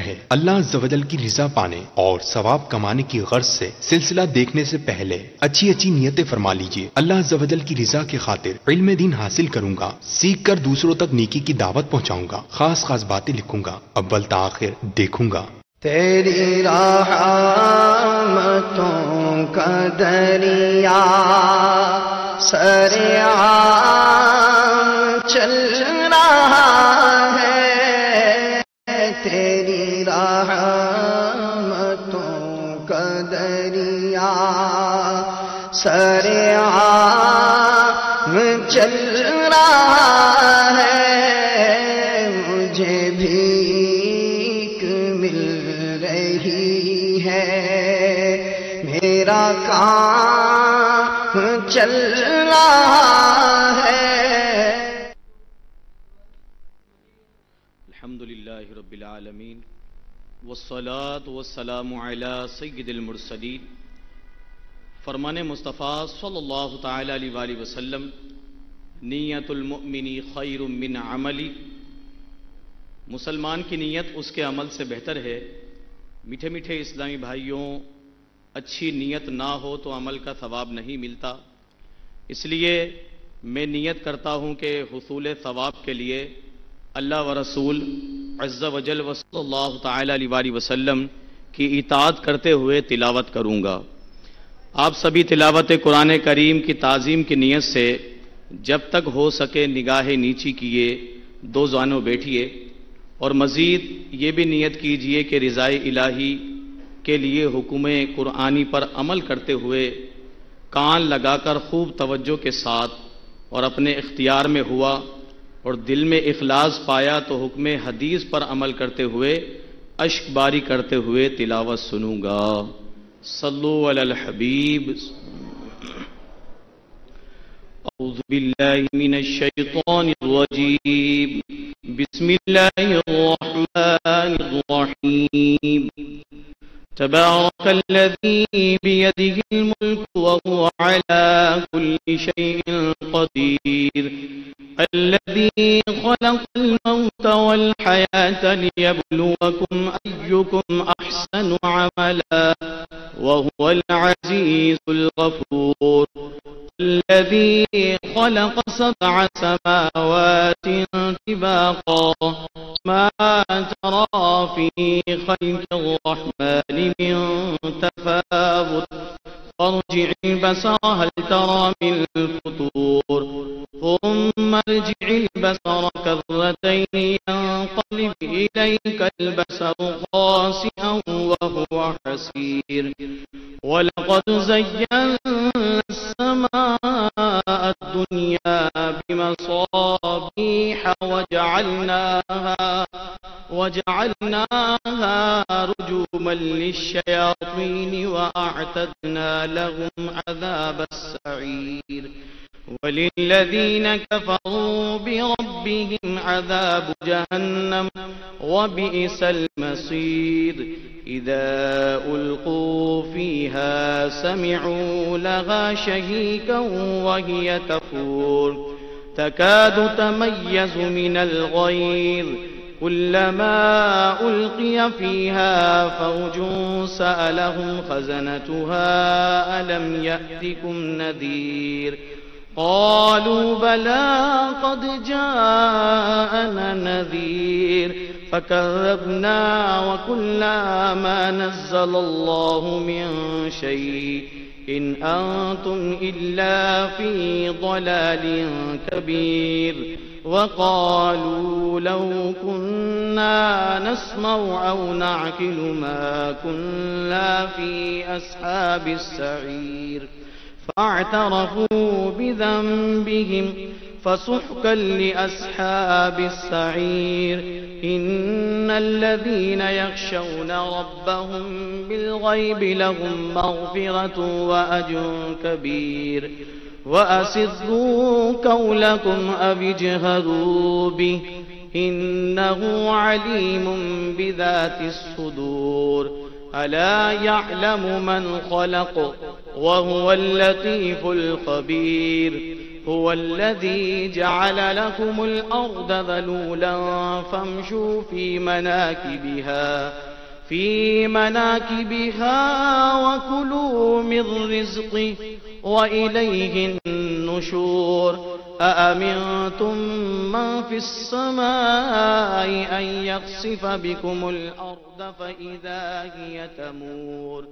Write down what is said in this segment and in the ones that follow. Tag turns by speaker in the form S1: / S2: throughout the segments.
S1: ہے۔ اللہ عز و جل کی رضا پانے اور ثواب کمانے کی غرض سے سلسلہ دیکھنے سے پہلے اچھی اچھی نیتیں فرما لیجئے۔ اللہ عز و جل کی رضا کی خاطر علم دین حاصل کروں گا، سیکھ کر دوسروں تک نیکی کی دعوت پہنچاؤں گا، خاص خاص باتیں لکھوں گا، اول تا آخر دیکھوں گا۔
S2: تیری رحمتوں کا دریا سریعان چل رہا ہے، تیری رحمتوں کا دریا سریعان چل رہا ہے، مجھے بھیک مل رہی ہے، میرا کام چل رہا ہے۔
S3: الحمدللہ رب العالمین والصلاة والسلام علی سید المرسلین۔ فرمان مصطفیٰ صلی اللہ تعالی علیہ وآلہ وسلم، نیت المؤمن خیر من عملی، مسلمان کی نیت اس کے عمل سے بہتر ہے۔ میٹھے میٹھے اسلامی بھائیوں، اچھی نیت نہ ہو تو عمل کا ثواب نہیں ملتا، اس لیے میں نیت کرتا ہوں کہ حصول ثواب کے لیے اللہ و رسول عز و جل و صلی اللہ تعالی علیہ وآلہ وسلم کی اطاعت کرتے ہوئے تلاوت کروں گا۔ آپ سبھی تلاوت قرآن کریم کی تعظیم کی نیت سے جب تک ہو سکے نگاہ نیچی کیے، دو زانوں بیٹھیے، اور مزید یہ بھی نیت کیجئے کہ رضائے الہی کے لیے حکم قرآنی پر عمل کرتے ہوئے کان لگا کر خوب توجہ کے ساتھ اور اپنے اختیار میں ہوا اور دل میں اخلاص پایا تو حکم حدیث پر عمل کرتے ہوئے اشک باری کرتے ہوئے تلاوت سنوں گا۔ صلو علی الحبیب۔ اعوذ باللہ من الشیطان الرجیم، بسم اللہ الرحمن الرحیم۔ تبارک الذی بیدہ الملک وهو على كل شیء قدیر، الذي خلق الموت والحياة ليبلوكم أيكم أحسن عملا وهو العزيز الغفور، الذي خلق 7 سماوات طباقا ما ترى في خلق الرحمن من تفاوت فارجع البصر هل ترى من الفتور ثم ارجع البصر كرتين ينقلب إليك البصر خاسئا وهو حسير، ولقد زينا السماء الدنيا بمصابيح وجعلناها رجوما للشياطين وأعتدنا لهم عذاب السعير، وللذين كفروا بربهم عذاب جهنم وبئس المصير، إذا ألقوا فيها سمعوا لها شهيقا وهي تفور تكاد تميز من الغيظ، كلما ألقي فيها فوج سألهم خزنتها ألم يأتكم نذير، قالوا بلى قد جاءنا نذير فكذبنا وقلنا ما نزل الله من شيء إن أنتم إلا في ضلال كبير، وقالوا لو كنا نسمع أو نعقل ما كنا في أصحاب السعير، فاعترفوا بذنبهم فسحقا لأصحاب السعير، إن الذين يخشون ربهم بالغيب لهم مغفرة وأجر كبير، وأسروا قولكم أو اجهروا به إنه عليم بذات الصدور، ألا يعلم من خلق وهو اللطيف الخبير، هو الذي جعل لكم الأرض ذلولا فامشوا في مناكبها وكلوا من رزقه وإليه النشور أأمنتم من في السماء أن يخسف بكم الأرض فإذا هي تمور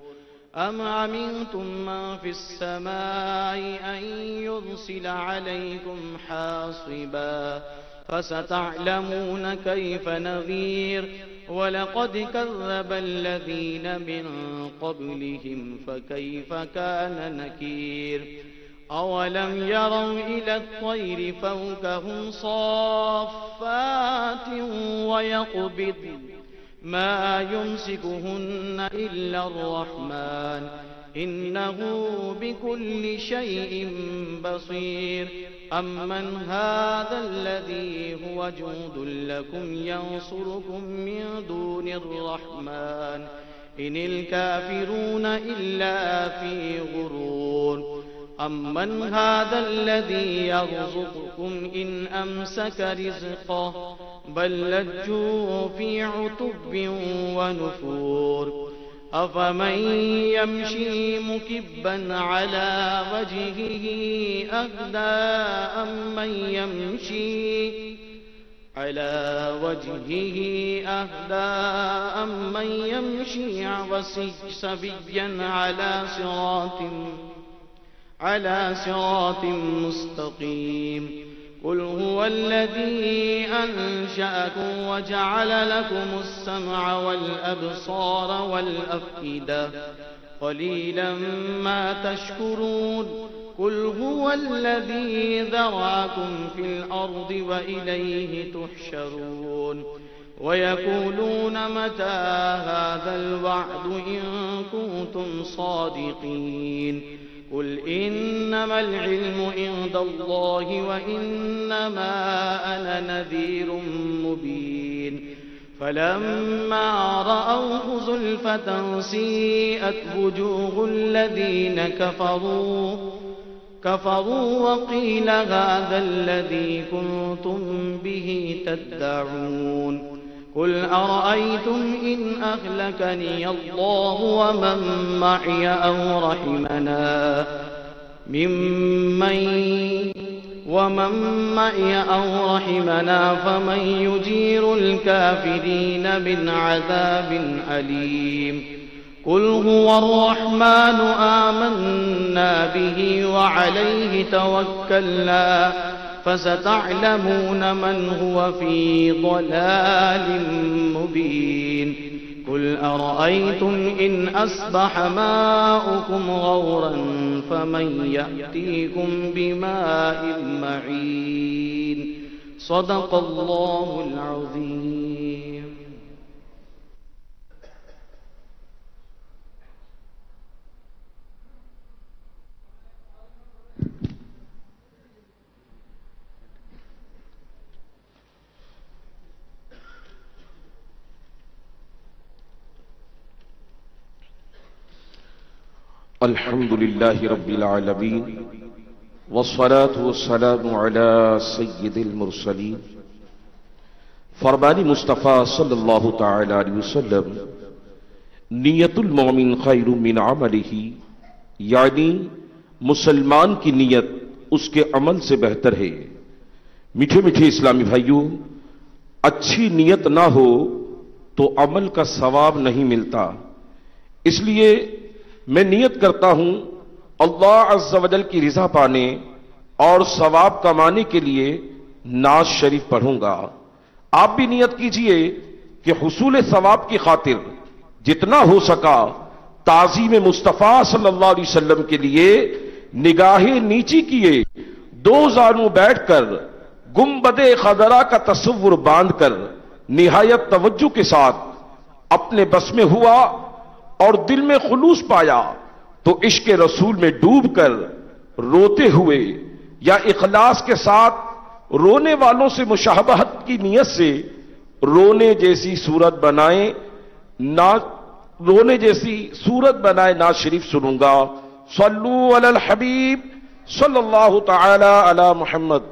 S3: أم أمنتم من في السماء أن يرسل عليكم حاصبا فستعلمون كيف نذير ولقد كذب الذين من قبلهم فكيف كان نكير أولم يروا إلى الطير فوقهم صافات ويقبضن ما يمسكهن إلا الرحمن إنه بكل شيء بصير أمن هذا الذي هو جند لكم ينصركم من دون الرحمن إن الكافرون إلا في غرور أمن هذا الذي يرزقكم إن أمسك رزقه بل لجوا في عتب ونفور أفمن يمشي مكبا على وجهه أهدى أمن يمشي سبيا على صراط مستقيم قل هو الذي أنشأكم وجعل لكم السمع والأبصار والأفئدة قليلا ما تشكرون قل هو الذي ذرأكم في الأرض وإليه تحشرون ويقولون متى هذا الوعد إن كنتم صادقين قل إنما العلم عند الله وإنما أنا نذير مبين فلما رأوه زلفة سيئت وجوه الذين كفروا وقيل هذا الذي كنتم به تدعون قل أرأيتم إن أهلكني الله ومن معي أو رحمنا فمن يجير الكافرين من عذاب أليم قل هو الرحمن آمنا به وعليه توكلنا فستعلمون من هو في ضلال مبين قل أرأيتم إن أصبح ماؤكم غورا فمن يأتيكم بماء معين صدق الله العظيم.
S4: الحمد لله رب العالمين والصلاة والسلام على سید المرسلین. فرمان مصطفیٰ صلی اللہ تعالی علیہ وسلم نیت المومن خیر من عملہ، یعنی مسلمان کی نیت اس کے عمل سے بہتر ہے. میٹھے میٹھے اسلامی بھائیوں، اچھی نیت نہ ہو تو عمل کا ثواب نہیں ملتا. اس لیے میں نیت کرتا ہوں اللہ عز و جل کی رضا پانے اور ثواب کمانے کے لیے نعت شریف پڑھوں گا. آپ بھی نیت کیجئے کہ حصول ثواب کی خاطر جتنا ہو سکا تعظیم مصطفیٰ صلی اللہ علیہ وسلم کے لیے نگاہیں نیچی کیے، دو زانوں بیٹھ کر گنبد خضرا کا تصور باندھ کر نہایت توجہ کے ساتھ اپنے بس میں ہوا اور دل میں خلوص پایا تو عشق رسول میں ڈوب کر روتے ہوئے یا اخلاص کے ساتھ رونے والوں سے مشابہت کی نیت سے رونے جیسی صورت بنائے نعت شریف سنوں گا. صلو علی الحبیب صلی اللہ تعالی علی محمد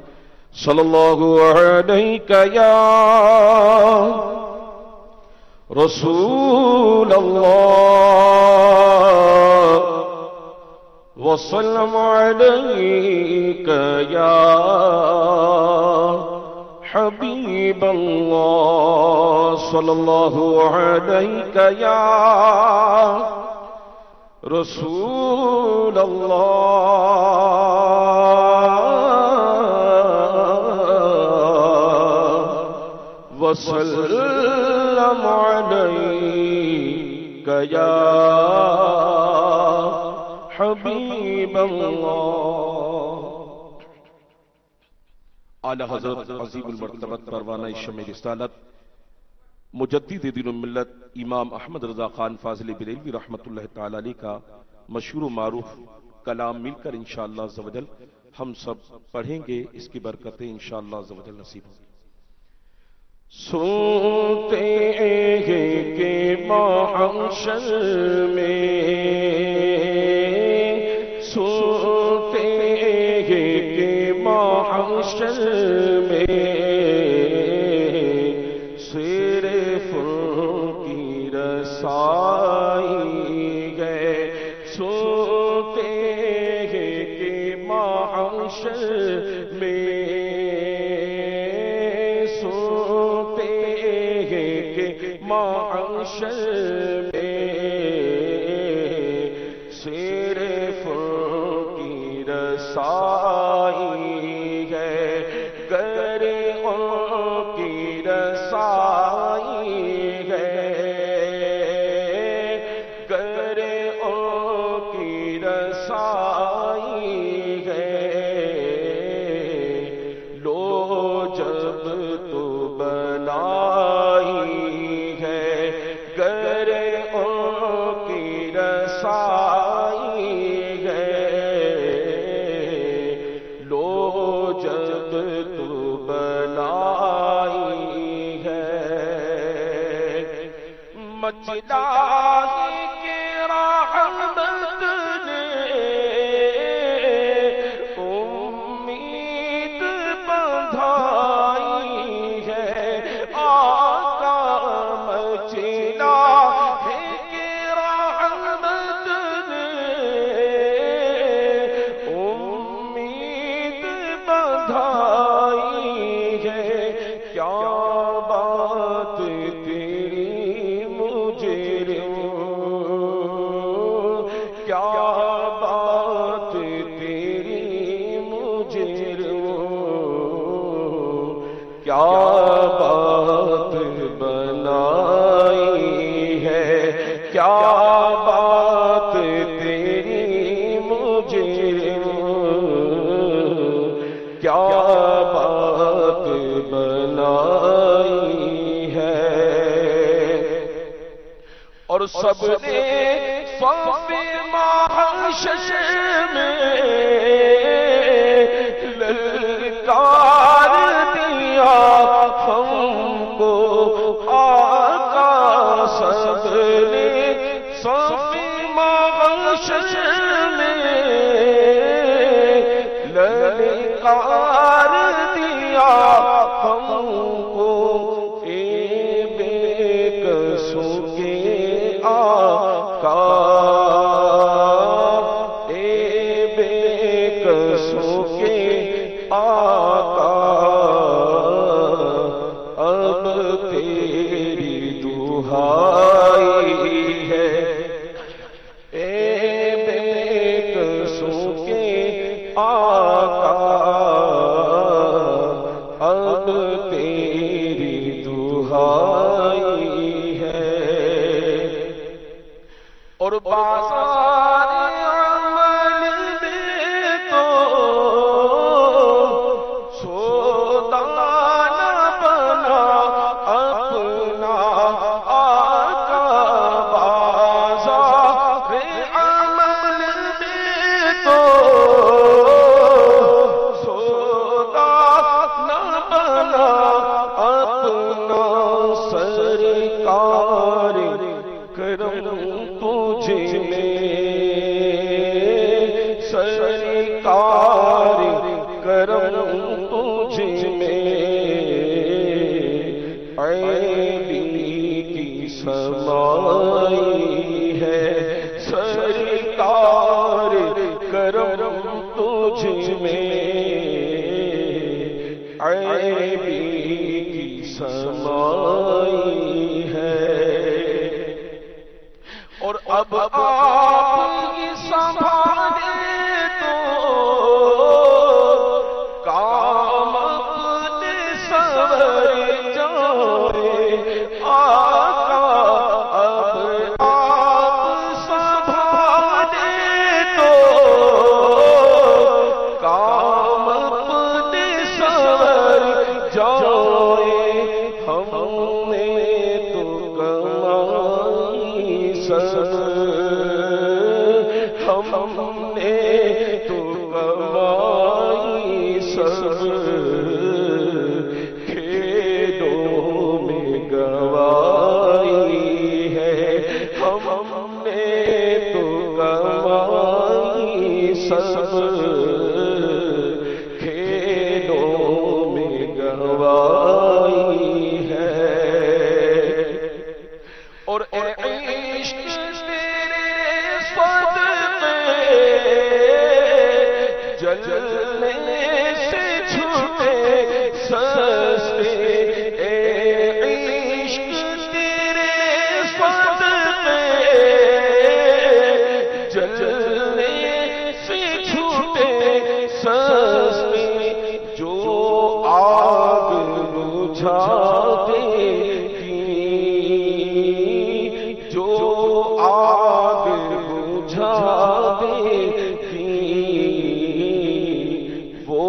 S4: صلی اللہ علیہ یا رسول اللہ وسلم علیک یا حبیب اللہ صلی اللہ علیک یا رسول اللہ وسلم علیک یا حبیب اللہ۔ اعلی حضرت عظیم المرتبت پروانہ شمع رسالت مجدد دین و ملت امام احمد رضا خان فاضل بریلوی رحمۃ اللہ تعالی علیہ کا مشہور و معروف کلام مل کر انشاءاللہ عز و جل ہم سب پڑھیں گے، اس کی برکتیں انشاءاللہ عز و جل نصیب ہوں۔ سنتے ہیں کہ محشر میں، سنتے ہیں کہ محشر میں صرف کی رسائی ہے، سنتے ہیں کہ محشر میں، سنتے ہیں کہ محشر میں صرف کی رسائی ہے، گر ان کی رسائی ہے، گر ان کی رسائی ہے، لو جب تو بنائی ہے، گر ان کی رسائی ہے، لو جب تو بنائی ہے، مچلائی کے رحمت نے امید بندھائی ہے، آقا مچلائی کے رحمت نے امید بندھائی ہے، کیا بات تیری مجرم، کیا بات تیری مجرم، کیا بات بنائی ہے، کیا بات تیری مجرم، کیا بات بنائی ہے، اور سب نے صف محشر میں للکار دیا ہم کو آقا، سب نے صف محشر میں للکار دیا ہم کو، اے بے قصوں کے آقا، اے بے قصوں کے آقا، اب تیری دہائی ہے، اے بے قصوں کے آقا، اب تیری دہائی ہے، اور بازار عمل میں تو سودا نہ بنا اپنا آقا، بازار عمل میں تو سودا نہ بنا اپنا، سرکار کرم تجھ میں، سرکار فرمائی ہے سرکار کرم تجھ میں عیبی کی سمائی ہے اور اب آپ کی سنبھالے تو کام اپنے سور جائے آقا اب آپ سنبھالے تو کام اپنے سور جائے ہم نے تو کمائی سب ہم نے تو کمائی سب کھیلوں میں گوائی ہے ہم نے تو کمائی سب کھیلوں میں گوائی ہے اور عشق تیرے صدقے جلنے سے چھوٹے سستے عشق تیرے صدقے جلنے سے چھوٹے سستے جو آگ بجھا جو آگ بجھا دیتی وہ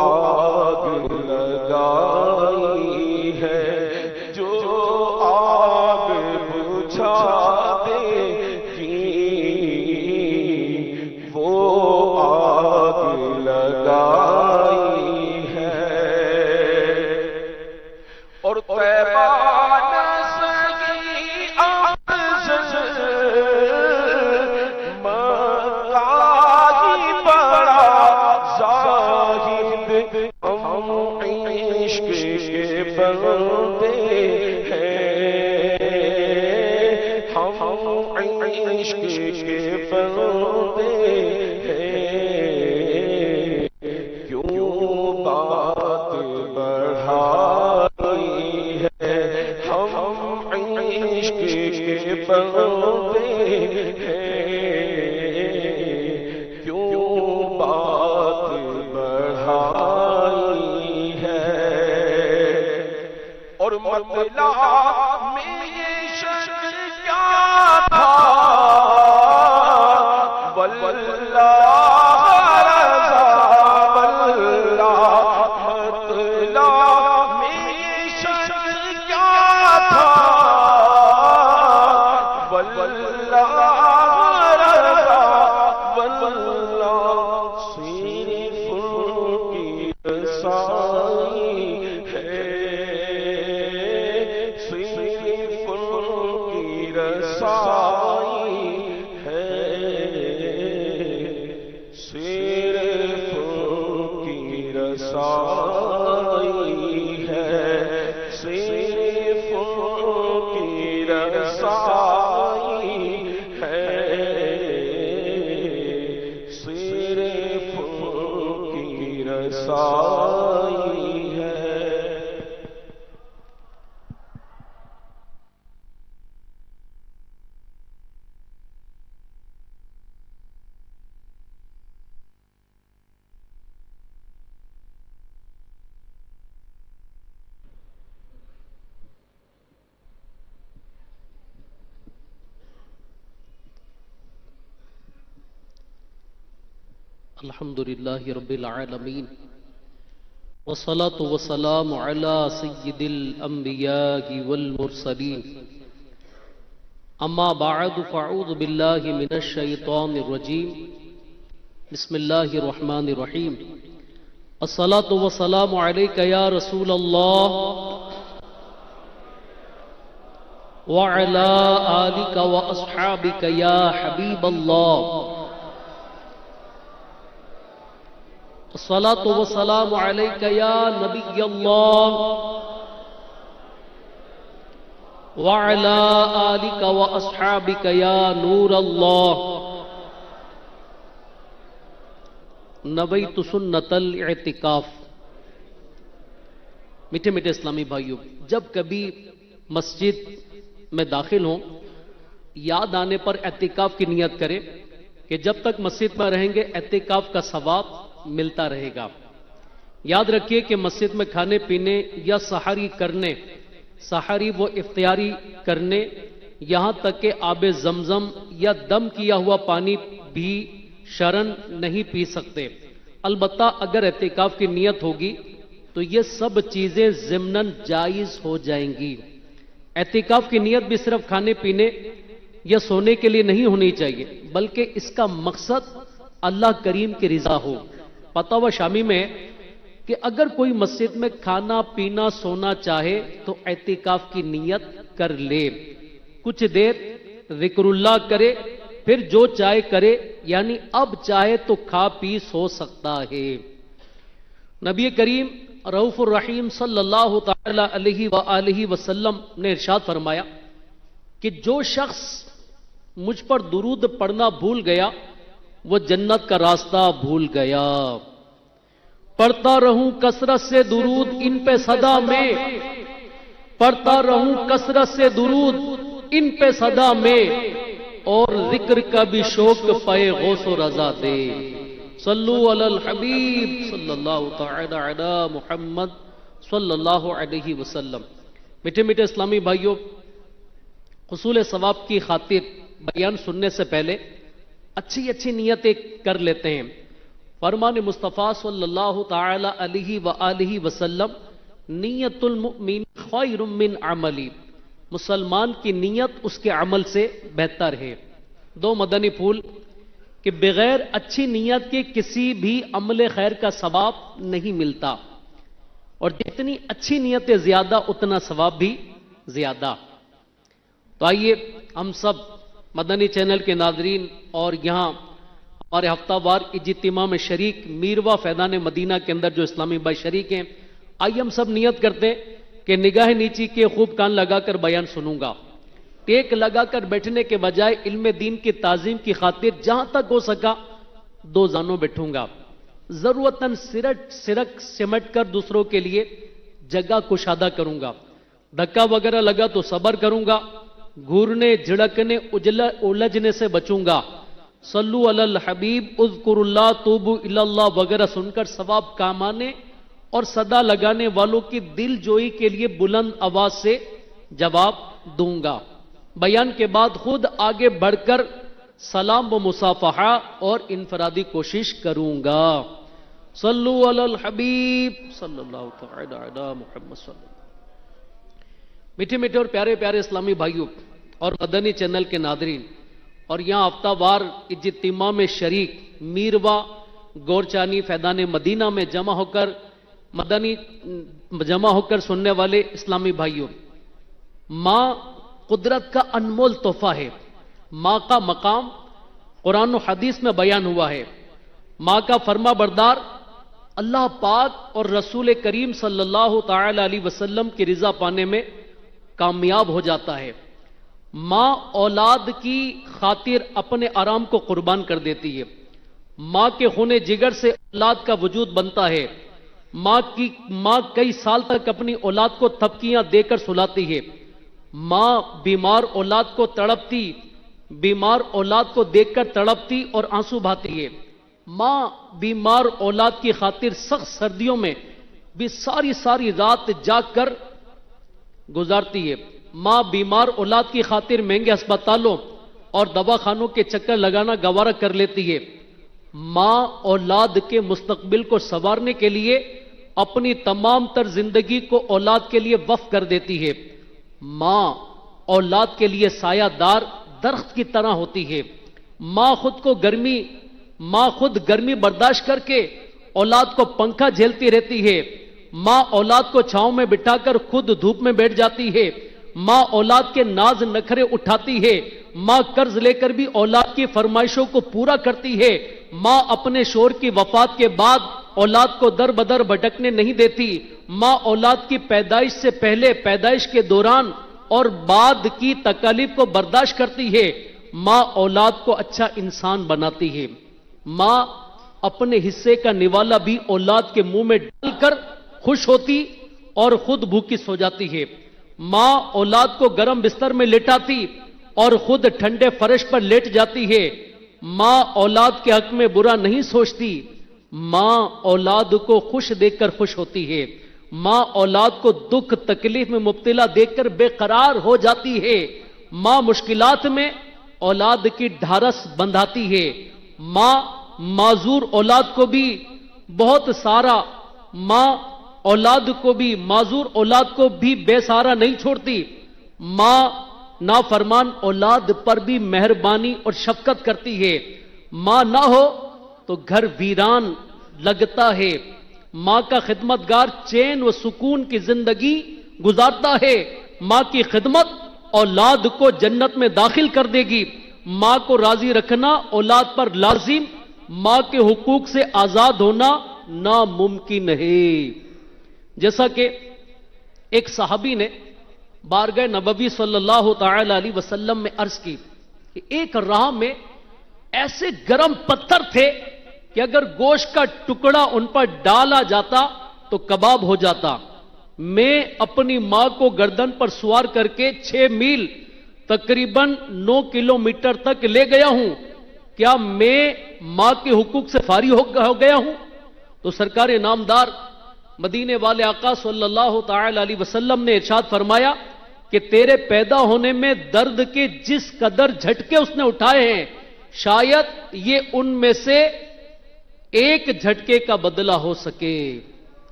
S4: آگ لگائی ہے جو آگ بجھا دیتی وہ آگ لگائی ہے اور طیبہ عشق کے بندے ہیں کیوں بات بڑھائی ہے ہم عشق کے بندے ہیں کیوں بات بڑھائی ہے اور مطلع میں یہ شک کیا تھا
S5: الحمد لله رب العالمين والصلاة والسلام على سيد الأنبياء والمرسلين أما بعد فأعوذ بالله من الشيطان الرجيم بسم الله الرحمن الرحيم الصلاة والسلام عليك يا رسول الله وعلى آلك وأصحابك يا حبيب الله الصلاة والسلام عليك يا نبي الله وعلى آلك وأصحابك يا نور الله نویت سنت الاعتکاف۔ میٹھے میٹھے اسلامی بھائیوں، جب کبھی مسجد میں داخل ہوں، یاد آنے پر اعتکاف کی نیت کرے کہ جب تک مسجد میں رہیں گے اعتکاف کا ثواب ملتا رہے گا۔ یاد رکھیے کہ مسجد میں کھانے پینے یا سحری کرنے، سحری وہ افطاری کرنے، یہاں تک کہ آب زمزم یا دم کیا ہوا پانی بھی شرن نہیں پی سکتے۔ البتہ اگر اعتکاف کی نیت ہوگی تو یہ سب چیزیں ضمناً جائز ہو جائیں گی۔ اعتکاف کی نیت بھی صرف کھانے پینے یا سونے کے لیے نہیں ہونی چاہیے، بلکہ اس کا مقصد اللہ کریم کی رضا ہو۔ فتاوی شامی میں کہ اگر کوئی مسجد میں کھانا پینا سونا چاہے تو اعتکاف کی نیت کر لے، کچھ دیر ذکر اللہ کرے، پھر جو چاہے کرے، یعنی اب چاہے تو کھا پی سو سکتا ہے۔ نبی کریم رؤوف الرحیم صلی اللہ تعالی علیہ وآلہ وسلم نے ارشاد فرمایا کہ جو شخص مجھ پر درود پڑھنا بھول گیا وہ جنت کا راستہ بھول گیا۔ پڑھتا رہوں کثرت سے درود ان پہ صدا میں، پڑھتا رہوں کثرت سے درود ان پہ صدا میں، اور ذکر کا بھی شوق پائے غوث و رضا دے۔ صلو علی الحبیب صلی اللہ تعالی علی محمد صلی اللہ علیہ وسلم۔ میٹھے میٹھے اسلامی بھائیوں، حصول ثواب کی خاطر بیان سننے سے پہلے اچھی اچھی نیتیں کر لیتے ہیں۔ فرمان مصطفیٰ صلی اللہ تعالی علیہ وآلہ وسلم، نیت المؤمن خیر من عملی، مسلمان کی نیت اس کے عمل سے بہتر ہے۔ دو مدنی پھول کہ بغیر اچھی نیت کے کسی بھی عمل خیر کا ثواب نہیں ملتا، اور جتنی اچھی نیتیں زیادہ اتنا ثواب بھی زیادہ۔ تو آئیے ہم سب مدنی چینل کے ناظرین اور یہاں ہمارے ہفتہ وار اجتماع میں شریک میروا فیضان مدینہ کے اندر جو اسلامی بھائی شریک ہیں، آئیے ہم سب نیت کرتے ہیں کہ نگاہ نیچی کے خوب کان لگا کر بیان سنوں گا، ٹیک لگا کر بیٹھنے کے بجائے علم دین کی تعظیم کی خاطر جہاں تک ہو سکا دو زانوں بیٹھوں گا، ضرورتاً سرک سمٹ کر دوسروں کے لیے جگہ کشادہ کروں گا، دھکا وغیرہ لگا تو صبر کروں گا، گھورنے جھڑکنے الجھنے سے بچوں گا۔ صلو علی الحبیب اذکر اللہ توبو الی اللہ وغیرہ سن کر ثواب کمانے اور صدا لگانے والوں کی دل جوئی کے لیے بلند آواز سے جواب دوں گا۔ بیان کے بعد خود آگے بڑھ کر سلام و مصافحہ اور انفرادی کوشش کروں گا۔ صلو علی الحبیب صلی اللہ تعالی علی محمد صلی اللہ۔ میٹھے میٹھے اور پیارے پیارے اسلامی بھائیوں اور مدنی چینل کے ناظرین اور یہاں ہفتہ وار اجتماع میں شریک میروا گورچانی فیضان مدینہ میں جمع ہو کر سننے والے اسلامی بھائیوں، ماں قدرت کا انمول تحفہ ہے۔ ماں کا مقام قرآن و حدیث میں بیان ہوا ہے۔ ماں کا فرما بردار اللہ پاک اور رسول کریم صلی اللہ تعالی علیہ وسلم کی رضا پانے میں کامیاب ہو جاتا ہے۔ ماں اولاد کی خاطر اپنے آرام کو قربان کر دیتی ہے۔ ماں کے خون جگر سے اولاد کا وجود بنتا ہے۔ ماں کئی سال تک اپنی اولاد کو تھپکیاں دے کر سلاتی ہے۔ ماں بیمار اولاد کو بیمار اولاد کو دیکھ کر تڑپتی اور آنسو بہاتی ہے۔ ماں بیمار اولاد کی خاطر سخت سردیوں میں بھی ساری رات جاگ کر گزارتی ہے۔ ماں بیمار اولاد کی خاطر مہنگے ہسپتالوں اور دواخانوں کے چکر لگانا گوارا کر لیتی ہے۔ ماں اولاد کے مستقبل کو سنوارنے کے لیے اپنی تمام تر زندگی کو اولاد کے لیے وقف کر دیتی ہے۔ ماں اولاد کے لیے سایہ دار درخت کی طرح ہوتی ہے۔ ماں خود گرمی برداشت کر کے اولاد کو پنکھا جھیلتی رہتی ہے۔ ماں اولاد کو چھاؤں میں بٹھا کر خود دھوپ میں بیٹھ جاتی ہے۔ ماں اولاد کے ناز نخرے اٹھاتی ہے۔ ماں قرض لے کر بھی اولاد کی فرمائشوں کو پورا کرتی ہے۔ ماں اپنے شوہر کی وفات کے بعد اولاد کو در بدر بھٹکنے نہیں دیتی۔ ماں اولاد کی پیدائش سے پہلے، پیدائش کے دوران اور بعد کی تکالیف کو برداشت کرتی ہے، ماں اولاد کو اچھا انسان بناتی ہے۔ ماں اپنے حصے کا نوالا بھی اولاد کے منہ میں ڈال کر خوش ہوتی اور خود بھوکی سو جاتی ہے۔ ماں اولاد کو گرم بستر میں لٹاتی اور خود ٹھنڈے فرش پر لیٹ جاتی ہے۔ ماں اولاد کے حق میں برا نہیں سوچتی، ماں اولاد کو خوش دیکھ کر خوش ہوتی ہے۔ ماں اولاد کو دکھ تکلیف میں مبتلا دیکھ کر بے قرار ہو جاتی ہے۔ ماں مشکلات میں اولاد کی ڈھارس بندھاتی ہے۔ ماں معذور اولاد کو بھی بہت سارا، ماں اولاد کو بھی، معذور اولاد کو بھی بے سہارا نہیں چھوڑتی۔ ماں نافرمان اولاد پر بھی مہربانی اور شفقت کرتی ہے۔ ماں نہ ہو تو گھر ویران لگتا ہے۔ ماں کا خدمتگار چین و سکون کی زندگی گزارتا ہے۔ ماں کی خدمت اولاد کو جنت میں داخل کر دے گی۔ ماں کو راضی رکھنا اولاد پر لازم، ماں کے حقوق سے آزاد ہونا ناممکن ہے۔ جیسا کہ ایک صحابی نے بارگاہ نبوی صلی اللہ تعالی علیہ وسلم میں عرض کی کہ ایک راہ میں ایسے گرم پتھر تھے کہ اگر گوشت کا ٹکڑا ان پر ڈالا جاتا تو کباب ہو جاتا۔ میں اپنی ماں کو گردن پر سوار کر کے 6 میل تقریباً 9 کلومیٹر تک لے گیا ہوں، کیا میں ماں کے حقوق سے فارغ ہو گیا ہوں؟ تو سرکار نامدار مدینے والے آقا صلی اللہ تعالی علیہ وسلم نے ارشاد فرمایا کہ تیرے پیدا ہونے میں درد کے جس قدر جھٹکے اس نے اٹھائے ہیں، شاید یہ ان میں سے ایک جھٹکے کا بدلہ ہو سکے۔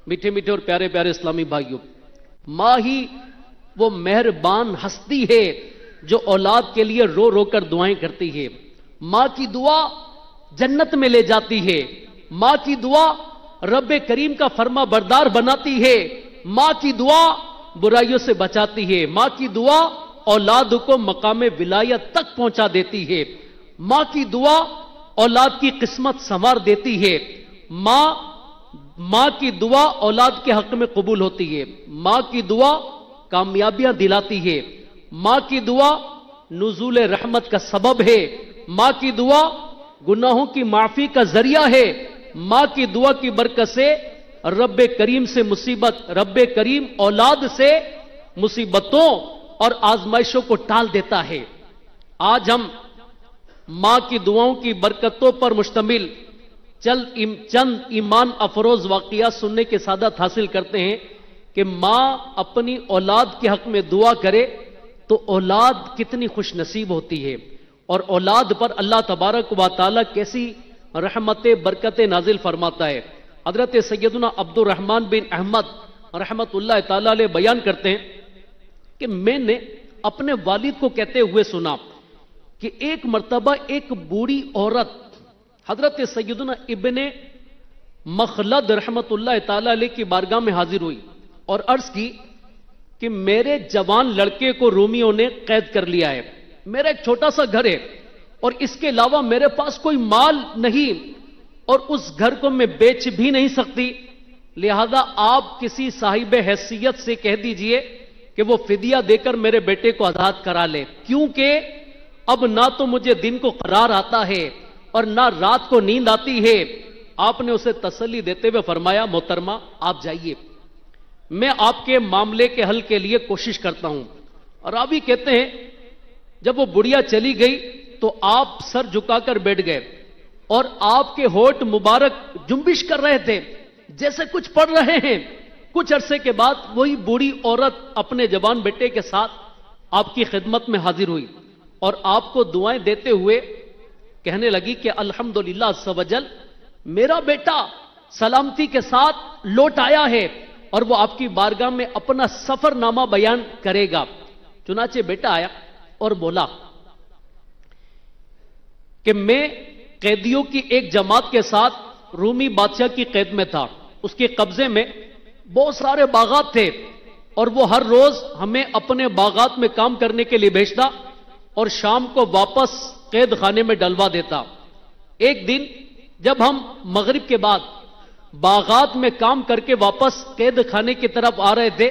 S5: میٹھے میٹھے اور پیارے پیارے اسلامی بھائیوں، ماں ہی وہ مہربان ہستی ہے جو اولاد کے لیے رو رو کر دعائیں کرتی ہے۔ ماں کی دعا جنت میں لے جاتی ہے۔ ماں کی دعا رب کریم کا فرما بردار بناتی ہے۔ ماں کی دعا برائیوں سے بچاتی ہے۔ ماں کی دعا اولاد کو مقام ولایت تک پہنچا دیتی ہے۔ ماں کی دعا اولاد کی قسمت سنوار دیتی ہے۔ ماں کی دعا اولاد کے حق میں قبول ہوتی ہے۔ ماں کی دعا کامیابیاں دلاتی ہے۔ ماں کی دعا نزول رحمت کا سبب ہے۔ ماں کی دعا گناہوں کی معافی کا ذریعہ ہے۔ ماں کی دعا کی برکت سے رب کریم اولاد سے مصیبتوں اور آزمائشوں کو ٹال دیتا ہے۔ آج ہم ماں کی دعاؤں کی برکتوں پر مشتمل چند ایمان افروز واقعات سننے کے سعادت حاصل کرتے ہیں کہ ماں اپنی اولاد کے حق میں دعا کرے تو اولاد کتنی خوش نصیب ہوتی ہے، اور اولاد پر اللہ تبارک و تعالی کیسی رحمت برکت نازل فرماتا ہے۔ حضرت سیدنا عبد الرحمن بن احمد رحمت اللہ تعالی علیہ بیان کرتے ہیں کہ میں نے اپنے والد کو کہتے ہوئے سنا کہ ایک مرتبہ ایک بوڑھی عورت حضرت سیدنا ابن مخلد رحمت اللہ تعالی علیہ کی بارگاہ میں حاضر ہوئی اور عرض کی کہ میرے جوان لڑکے کو رومیوں نے قید کر لیا ہے، میرا ایک چھوٹا سا گھر ہے اور اس کے علاوہ میرے پاس کوئی مال نہیں، اور اس گھر کو میں بیچ بھی نہیں سکتی، لہذا آپ کسی صاحب حیثیت سے کہہ دیجئے کہ وہ فدیہ دے کر میرے بیٹے کو آزاد کرا لے، کیونکہ اب نہ تو مجھے دن کو قرار آتا ہے اور نہ رات کو نیند آتی ہے۔ آپ نے اسے تسلی دیتے ہوئے فرمایا محترمہ آپ جائیے، میں آپ کے معاملے کے حل کے لیے کوشش کرتا ہوں۔ اور راوی کہتے ہیں جب وہ بڑھیا چلی گئی تو آپ سر جھکا کر بیٹھ گئے اور آپ کے ہونٹ مبارک جنبش کر رہے تھے جیسے کچھ پڑھ رہے ہیں۔ کچھ عرصے کے بعد وہی بوڑھی عورت اپنے جوان بیٹے کے ساتھ آپ کی خدمت میں حاضر ہوئی اور آپ کو دعائیں دیتے ہوئے کہنے لگی کہ الحمدللہ عز و جل میرا بیٹا سلامتی کے ساتھ لوٹ آیا ہے اور وہ آپ کی بارگاہ میں اپنا سفر نامہ بیان کرے گا۔ چنانچہ بیٹا آیا اور بولا کہ میں قیدیوں کی ایک جماعت کے ساتھ رومی بادشاہ کی قید میں تھا، اس کے قبضے میں بہت سارے باغات تھے اور وہ ہر روز ہمیں اپنے باغات میں کام کرنے کے لیے بھیجتا اور شام کو واپس قید خانے میں ڈلوا دیتا۔ ایک دن جب ہم مغرب کے بعد باغات میں کام کر کے واپس قید خانے کی طرف آ رہے تھے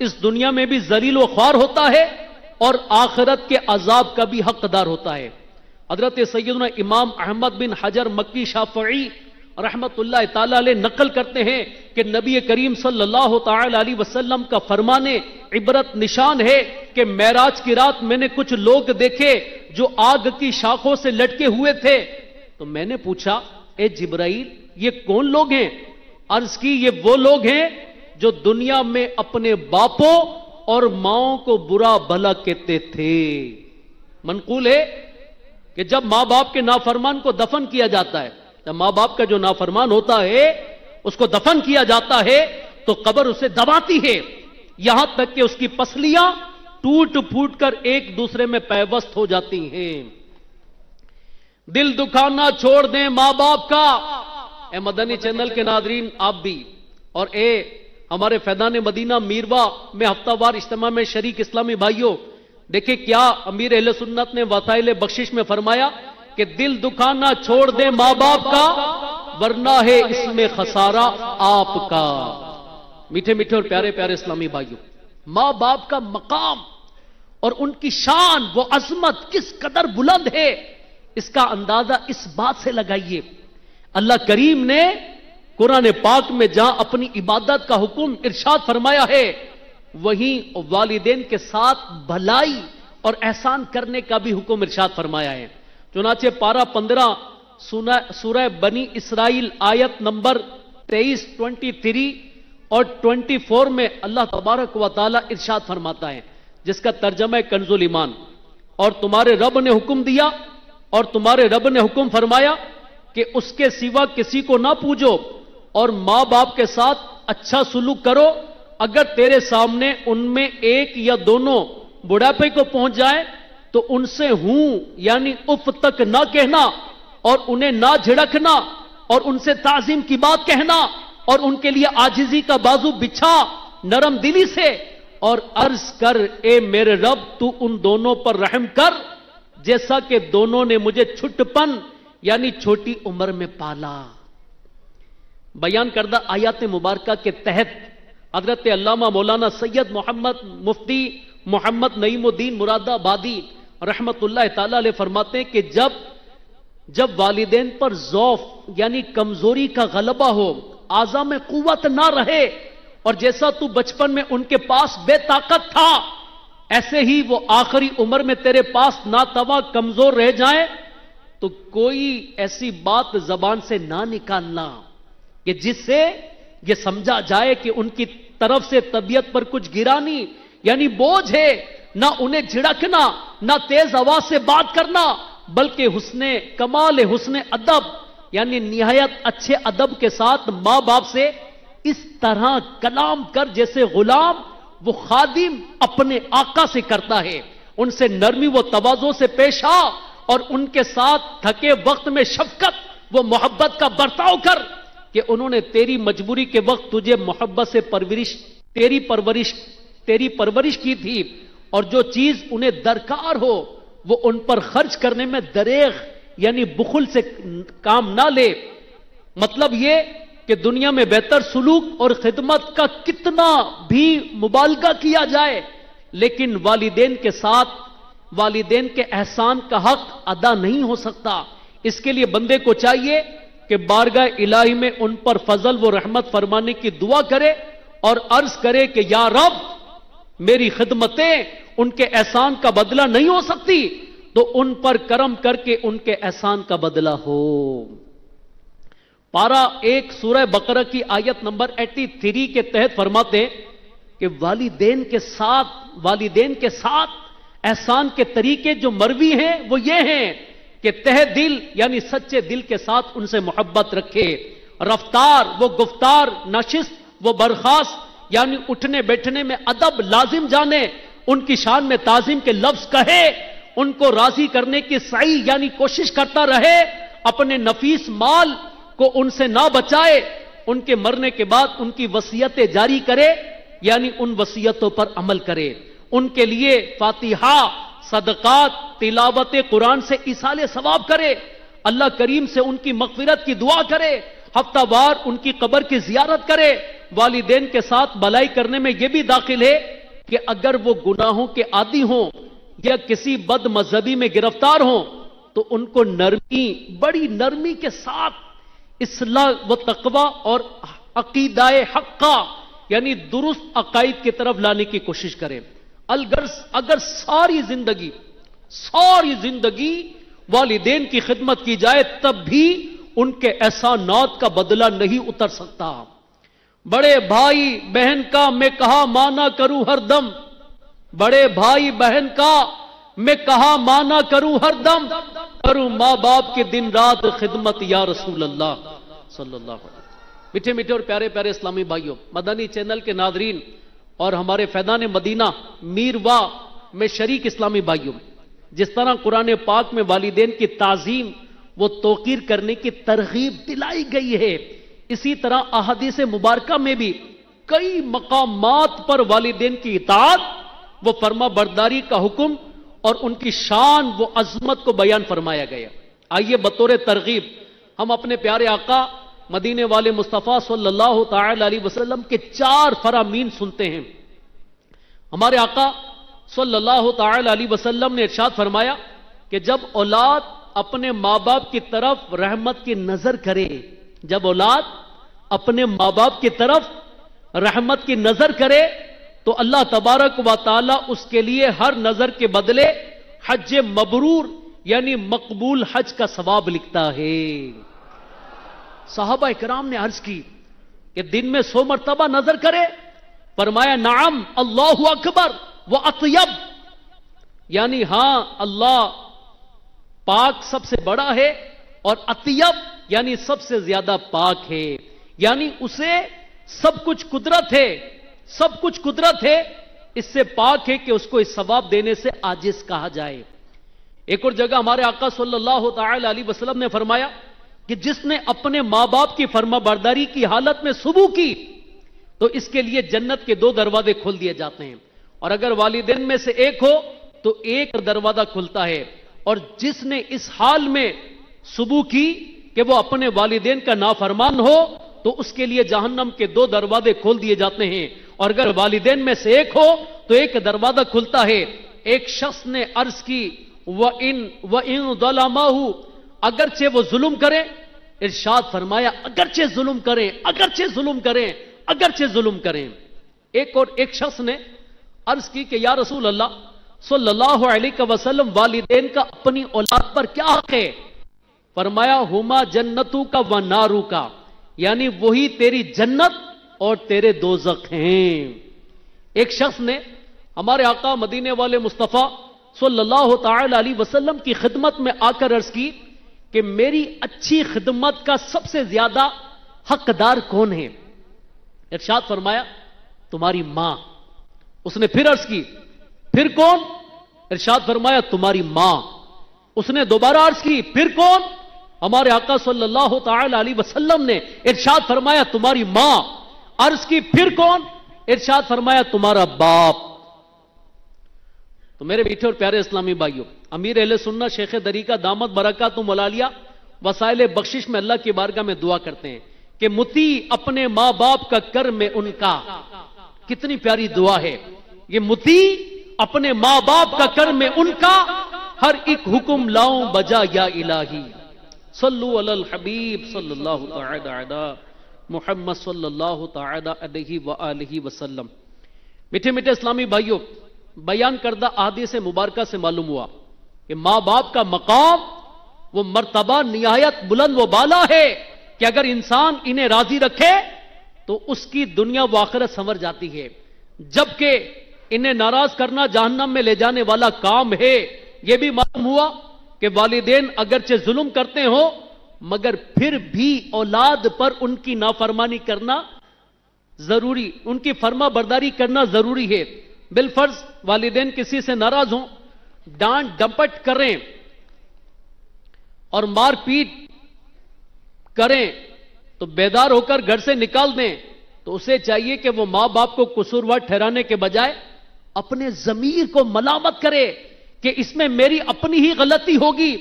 S5: اس دنیا میں بھی ذلیل و خوار ہوتا ہے اور آخرت کے عذاب کا بھی حقدار ہوتا ہے۔ حضرت سیدنا امام احمد بن حجر مکی شافعی رحمت اللہ تعالی علیہ نقل کرتے ہیں کہ نبی کریم صلی اللہ تعالی علیہ وسلم کا فرمان عبرت نشان ہے کہ معراج کی رات میں نے کچھ لوگ دیکھے جو آگ کی شاخوں سے لٹکے ہوئے تھے، تو میں نے پوچھا اے جبرائیل یہ کون لوگ ہیں؟ عرض کی یہ وہ لوگ ہیں جو دنیا میں اپنے باپوں اور ماؤں کو برا بھلا کہتے تھے۔ منقول ہے کہ جب ماں باپ کے نافرمان کو دفن کیا جاتا ہے، جب ماں باپ کا جو نافرمان ہوتا ہے اس کو دفن کیا جاتا ہے تو قبر اسے دباتی ہے، یہاں تک کہ اس کی پسلیاں ٹوٹ پھوٹ کر ایک دوسرے میں پیوست ہو جاتی ہیں۔ دل دکھانا چھوڑ دیں ماں باپ کا۔ اے مدنی چینل کے ناظرین آپ بھی، اور اے ہمارے فیضان مدینہ میروا میں ہفتہ وار اجتماع میں شریک اسلامی بھائیوں، دیکھیں کیا امیر اہل سنت نے وسائل بخشش میں فرمایا کہ دل دکھانا چھوڑ دیں ماں باپ کا ورنہ ہے اس میں خسارہ آپ کا۔ میٹھے میٹھے اور پیارے پیارے اسلامی بھائیوں، ماں باپ کا مقام اور ان کی شان، وہ عظمت کس قدر بلند ہے، اس کا اندازہ اس بات سے لگائیے، اللہ کریم نے قرآن پاک میں جہاں اپنی عبادت کا حکم ارشاد فرمایا ہے، وہیں والدین کے ساتھ بھلائی اور احسان کرنے کا بھی حکم ارشاد فرمایا ہے۔ چنانچہ پارہ 15 سورہ بنی اسرائیل آیت نمبر 23، 23 اور 24 میں اللہ تبارک و تعالی ارشاد فرماتا ہے، جس کا ترجمہ ہے کنز الایمان، اور تمہارے رب نے حکم دیا اور تمہارے رب نے حکم فرمایا کہ اس کے سوا کسی کو نہ پوجو اور ماں باپ کے ساتھ اچھا سلوک کرو، اگر تیرے سامنے ان میں ایک یا دونوں بڑھاپے کو پہنچ جائے تو ان سے ہوں یعنی اف تک نہ کہنا اور انہیں نہ جھڑکنا اور ان سے تعظیم کی بات کہنا اور ان کے لیے عاجزی کا بازو بچھا نرم دلی سے، اور عرض کر اے میرے رب تو ان دونوں پر رحم کر جیسا کہ دونوں نے مجھے چھٹپن یعنی چھوٹی عمر میں پالا۔ بیان کردہ آیات مبارکہ کے تحت حضرت علامہ مولانا سید محمد مفتی محمد نعیم الدین مراد آبادی رحمت اللہ تعالی علیہ فرماتے ہیں کہ جب والدین پر ضعف یعنی کمزوری کا غلبہ ہو، اعضاء میں قوت نہ رہے، اور جیسا تو بچپن میں ان کے پاس بے طاقت تھا ایسے ہی وہ آخری عمر میں تیرے پاس ناتواں کمزور رہ جائیں، تو کوئی ایسی بات زبان سے نہ نکالنا کہ جس سے یہ سمجھا جائے کہ ان کی طرف سے طبیعت پر کچھ گرانی یعنی بوجھ ہے، نہ انہیں جھڑکنا، نہ تیز آواز سے بات کرنا، بلکہ کمال حسن ادب یعنی نہایت اچھے ادب کے ساتھ ماں باپ سے اس طرح کلام کر جیسے غلام وہ خادم اپنے آقا سے کرتا ہے، ان سے نرمی و تواضع سے پیش آ اور ان کے ساتھ تھکے وقت میں شفقت و محبت کا برتاؤ کر کہ انہوں نے تیری مجبوری کے وقت تجھے محبت سے تیری پرورش کی تھی، اور جو چیز انہیں درکار ہو وہ ان پر خرچ کرنے میں دریغ یعنی بخل سے کام نہ لے۔ مطلب یہ کہ دنیا میں بہتر سلوک اور خدمت کا کتنا بھی مبالغہ کیا جائے لیکن والدین کے ساتھ والدین کے احسان کا حق ادا نہیں ہو سکتا۔ اس کے لیے بندے کو چاہیے کہ بارگاہ الہی میں ان پر فضل و رحمت فرمانے کی دعا کرے اور عرض کرے کہ یا رب میری خدمتیں ان کے احسان کا بدلہ نہیں ہو سکتی، تو ان پر کرم کر کے ان کے احسان کا بدلہ ہو۔ پارہ 1 سورہ بقرہ کی آیت نمبر 83 کے تحت فرماتے ہیں کہ والدین کے ساتھ احسان کے طریقے جو مروی ہیں وہ یہ ہیں کہ تہ دل یعنی سچے دل کے ساتھ ان سے محبت رکھے، رفتار وہ گفتار، نشست وہ برخاست یعنی اٹھنے بیٹھنے میں ادب لازم جانے، ان کی شان میں تعظیم کے لفظ کہے، ان کو راضی کرنے کی سعی یعنی کوشش کرتا رہے، اپنے نفیس مال کو ان سے نہ بچائے، ان کے مرنے کے بعد ان کی وصیتیں جاری کرے یعنی ان وصیتوں پر عمل کرے، ان کے لیے فاتحہ، صدقات، تلاوت قرآن سے ایصال ثواب کرے، اللہ کریم سے ان کی مغفرت کی دعا کرے، ہفتہ وار ان کی قبر کی زیارت کرے، والدین کے ساتھ بلائی کرنے میں یہ بھی داخل ہے کہ اگر وہ گناہوں کے عادی ہوں یا کسی بد مذہبی میں گرفتار ہوں تو ان کو نرمی، بڑی نرمی کے ساتھ اصلاح و تقوی اور عقیدہ حقہ یعنی درست عقائد کی طرف لانے کی کوشش کریں۔ اگر ساری زندگی والدین کی خدمت کی جائے تب بھی ان کے احسانات کا بدلہ نہیں اتر سکتا۔ بڑے بھائی بہن کا میں کہا مانا کروں ہر دم، بڑے بھائی بہن کا میں کہا مانا کروں ہر دم، کروں ماں باپ کے دن رات خدمت یا رسول اللہ صلی اللہ علیہ وسلم۔ میٹھے میٹھے اور پیارے پیارے اسلامی بھائیوں، مدنی چینل کے ناظرین اور ہمارے فیضان مدینہ میروا میں شریک اسلامی بھائیوں، جس طرح قرآن پاک میں والدین کی تعظیم و توقیر کرنے کی ترغیب دلائی گئی ہے، اسی طرح احادیث مبارکہ میں بھی کئی مقامات پر والدین کی اطاعت و فرما برداری کا حکم اور ان کی شان و عظمت کو بیان فرمایا گیا۔ آئیے بطور ترغیب ہم اپنے پیارے آقا مدینے والے مصطفیٰ صلی اللہ تعالی علیہ وسلم کے 4 فرامین سنتے ہیں۔ ہمارے آقا صلی اللہ تعالی علیہ وسلم نے ارشاد فرمایا کہ جب اولاد اپنے ماں باپ کی طرف رحمت کی نظر کرے، جب اولاد اپنے ماں باپ کی طرف رحمت کی نظر کرے تو اللہ تبارک و تعالی اس کے لیے ہر نظر کے بدلے حج مبرور یعنی مقبول حج کا ثواب لکھتا ہے۔ صحابہ کرام نے عرض کی کہ دن میں 100 مرتبہ نظر کرے، فرمایا نعم اللہ اکبر و اطیب، یعنی ہاں اللہ پاک سب سے بڑا ہے اور اطیب یعنی سب سے زیادہ پاک ہے، یعنی اسے سب کچھ قدرت ہے، سب کچھ قدرت ہے، اس سے پاک ہے کہ اس کو اس ثواب دینے سے عاجز کہا جائے۔ ایک اور جگہ ہمارے آقا صلی اللہ تعالی علیہ وسلم نے فرمایا کہ جس نے اپنے ماں باپ کی فرما برداری کی حالت میں صبح کی تو اس کے لیے جنت کے 2 دروازے کھول دیے جاتے ہیں، اور اگر والدین میں سے ایک ہو تو ایک دروازہ کھلتا ہے، اور جس نے اس حال میں صبح کی کہ وہ اپنے والدین کا نافرمان ہو تو اس کے لیے جہنم کے 2 دروازے کھول دیے جاتے ہیں، اور اگر والدین میں سے ایک ہو تو ایک دروازہ کھلتا ہے۔ ایک شخص نے عرض کی وَإِن ظَلَمَهُ، اگرچہ وہ ظلم کریں، ارشاد فرمایا اگرچہ ظلم کریں، اگرچہ ظلم کریں، اگرچہ ظلم کریں۔ ایک شخص نے عرض کی کہ یا رسول اللہ صلی اللہ علیہ وسلم والدین کا اپنی اولاد پر کیا حق ہے؟ فرمایا ہما جنتو کا و نارو کا، یعنی وہی تیری جنت اور تیرے دوزخ ہیں۔ ایک شخص نے ہمارے آقا مدینے والے مصطفیٰ صلی اللہ تعالی علیہ وسلم کی خدمت میں آ کر عرض کی کہ میری اچھی خدمت کا سب سے زیادہ حقدار کون ہے؟ ارشاد فرمایا تمہاری ماں۔ اس نے پھر عرض کی پھر کون؟ ارشاد فرمایا تمہاری ماں۔ اس نے دوبارہ عرض کی پھر کون؟ ہمارے آقا صلی اللہ تعالی علیہ وسلم نے ارشاد فرمایا تمہاری ماں۔ عرض کی پھر کون؟ ارشاد فرمایا تمہارا باپ۔ تو میرے میٹھے اور پیارے اسلامی بھائیوں، امیر اہل سنت شیخ طریقہ دامت برکاتہم العالیہ وسائل بخشش میں اللہ کی بارگاہ میں دعا کرتے ہیں کہ متی اپنے ماں باپ کا کر میں ان کا، کتنی پیاری دعا ہے یہ، متی اپنے ماں باپ کا کر میں ان کا، ہر ایک حکم لاؤں بجا یا الہی، صلو علی الحبیب صلی اللہ تعالی علی محمد صلی اللہ تعالی علیہ وآلہ وسلم۔ میٹھے میٹھے اسلامی بھائیوں، بیان کردہ احادیث مبارکہ سے معلوم ہوا کہ ماں باپ کا مقام وہ مرتبہ نہایت بلند و بالا ہے کہ اگر انسان انہیں راضی رکھے تو اس کی دنیا و آخرت سنور جاتی ہے، جبکہ انہیں ناراض کرنا جہنم میں لے جانے والا کام ہے۔ یہ بھی معلوم ہوا کہ والدین اگرچہ ظلم کرتے ہوں مگر پھر بھی اولاد پر ان کی نافرمانی کرنا ضروری، ان کی فرما برداری کرنا ضروری ہے۔ بالفرض والدین کسی سے ناراض ہوں، ڈانٹ ڈپٹ کریں اور مار پیٹ کریں تو بیدار ہو کر گھر سے نکال دیں، تو اسے چاہیے کہ وہ ماں باپ کو قصوروار ٹھہرانے کے بجائے اپنے ضمیر کو ملامت کرے کہ اس میں میری اپنی ہی غلطی ہوگی،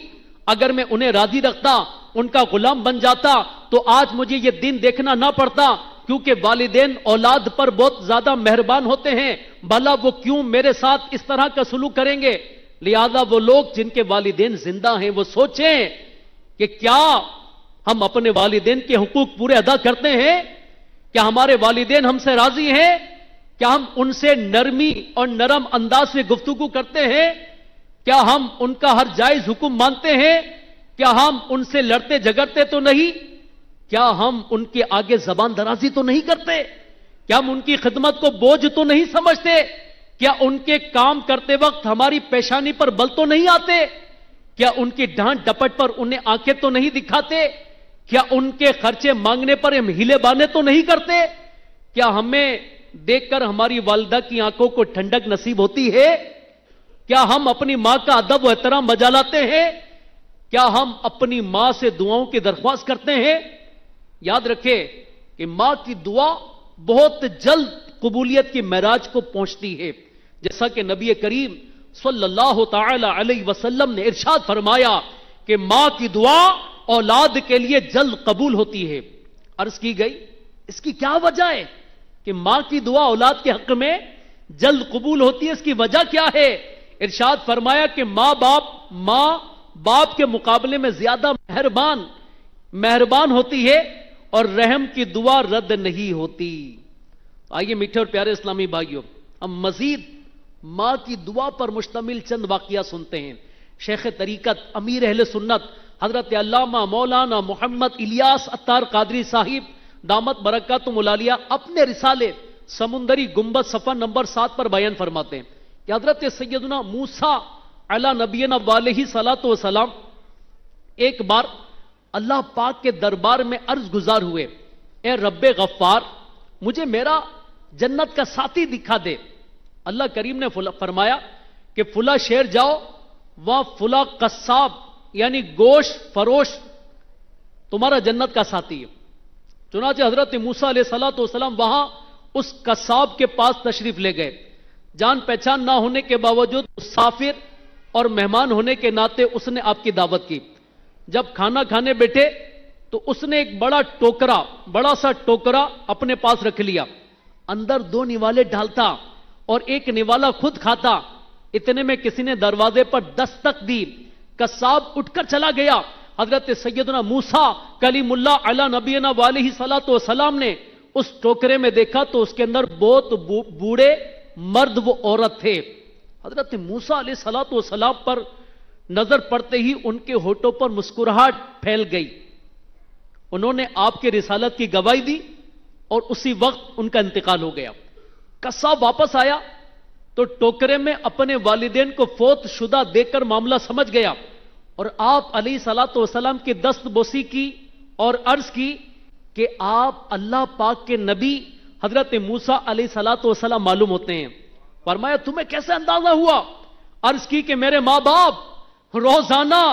S5: اگر میں انہیں راضی رکھتا، ان کا غلام بن جاتا تو آج مجھے یہ دن دیکھنا نہ پڑتا، کیونکہ والدین اولاد پر بہت زیادہ مہربان ہوتے ہیں، بھلا وہ کیوں میرے ساتھ اس طرح کا سلوک کریں گے؟ لہذا وہ لوگ جن کے والدین زندہ ہیں وہ سوچیں کہ کیا ہم اپنے والدین کے حقوق پورے ادا کرتے ہیں؟ کیا ہمارے والدین ہم سے راضی ہیں؟ کیا ہم ان سے نرمی اور نرم انداز سے گفتگو کرتے ہیں؟ کیا ہم ان کا ہر جائز حکم مانتے ہیں؟ کیا ہم ان سے لڑتے جھگڑتے تو نہیں؟ کیا ہم ان کے آگے زبان درازی تو نہیں کرتے؟ کیا ہم ان کی خدمت کو بوجھ تو نہیں سمجھتے؟ کیا ان کے کام کرتے وقت ہماری پیشانی پر بل تو نہیں آتے؟ کیا ان کی ڈانٹ ڈپٹ پر انہیں آنکھیں تو نہیں دکھاتے؟ کیا ان کے خرچے مانگنے پر ہم ہیلے بانے تو نہیں کرتے؟ کیا ہمیں دیکھ کر ہماری والدہ کی آنکھوں کو ٹھنڈک نصیب ہوتی ہے؟ کیا ہم اپنی ماں کا ادب و احترام بجا لاتے ہیں؟ کیا ہم اپنی ماں سے دعاؤں کی درخواست کرتے ہیں؟ یاد رکھیں کہ ماں کی دعا بہت جلد قبولیت کی معراج کو پہنچتی ہے، جیسا کہ نبی کریم صلی اللہ تعالی علیہ وسلم نے ارشاد فرمایا کہ ماں کی دعا اولاد کے لیے جلد قبول ہوتی ہے۔ عرض کی گئی اس کی کیا وجہ ہے کہ ماں کی دعا اولاد کے حق میں جلد قبول ہوتی ہے؟ اس کی وجہ کیا ہے؟ ارشاد فرمایا کہ ماں باپ کے مقابلے میں زیادہ مہربان ہوتی ہے اور رحم کی دعا رد نہیں ہوتی۔ آئیے میٹھے اور پیارے اسلامی بھائیوں، ہم مزید ماں کی دعا پر مشتمل چند واقعہ سنتے ہیں۔ شیخ طریقت امیر اہل سنت حضرت علامہ مولانا محمد الیاس عطار قادری صاحب دامت برکاتہم العالیہ اپنے رسالے سمندری گنبد صفحہ نمبر 7 پر بیان فرماتے ہیں کہ حضرت سیدنا موسیٰ علی نبینا علیہ الصلوۃ والسلام ایک بار اللہ پاک کے دربار میں عرض گزار ہوئے، اے رب غفار، مجھے میرا جنت کا ساتھی دکھا دے۔ اللہ کریم نے فرمایا کہ فلاں شہر جاؤ، وہاں فلاں قصاب یعنی گوشت فروش تمہارا جنت کا ساتھی ہے۔ چنانچہ حضرت موسیٰ علیہ الصلوۃ والسلام وہاں اس قصاب کے پاس تشریف لے گئے۔ جان پہچان نہ ہونے کے باوجود مسافر اور مہمان ہونے کے ناطے اس نے آپ کی دعوت کی۔ جب کھانا کھانے بیٹھے تو اس نے ایک بڑا سا ٹوکرا اپنے پاس رکھ لیا، اندر 2 نوالے ڈالتا اور ایک نوالا خود کھاتا۔ اتنے میں کسی نے دروازے پر دستک دی، قصاب اٹھ کر چلا گیا۔ حضرت سیدنا موسیٰ کلیم اللہ علی نبینا علیہ الصلوۃ والسلام نے اس ٹوکرے میں دیکھا تو اس کے اندر بہت بوڑھے مرد و عورت تھے۔ حضرت موسیٰ علیہ الصلوۃ والسلام پر نظر پڑتے ہی ان کے ہونٹوں پر مسکراہٹ پھیل گئی۔ انہوں نے آپ کے رسالت کی گواہی دی اور اسی وقت ان کا انتقال ہو گیا۔ قصاب واپس آیا تو ٹوکرے میں اپنے والدین کو فوت شدہ دیکھ کر معاملہ سمجھ گیا اور آپ علیہ الصلوۃ والسلام کی دست بوسی کی اور عرض کی کہ آپ اللہ پاک کے نبی حضرت موسیٰ علیہ الصلوۃ والسلام معلوم ہوتے ہیں۔ فرمایا تمہیں کیسے اندازہ ہوا؟ عرض کی کہ میرے ماں باپ روزانہ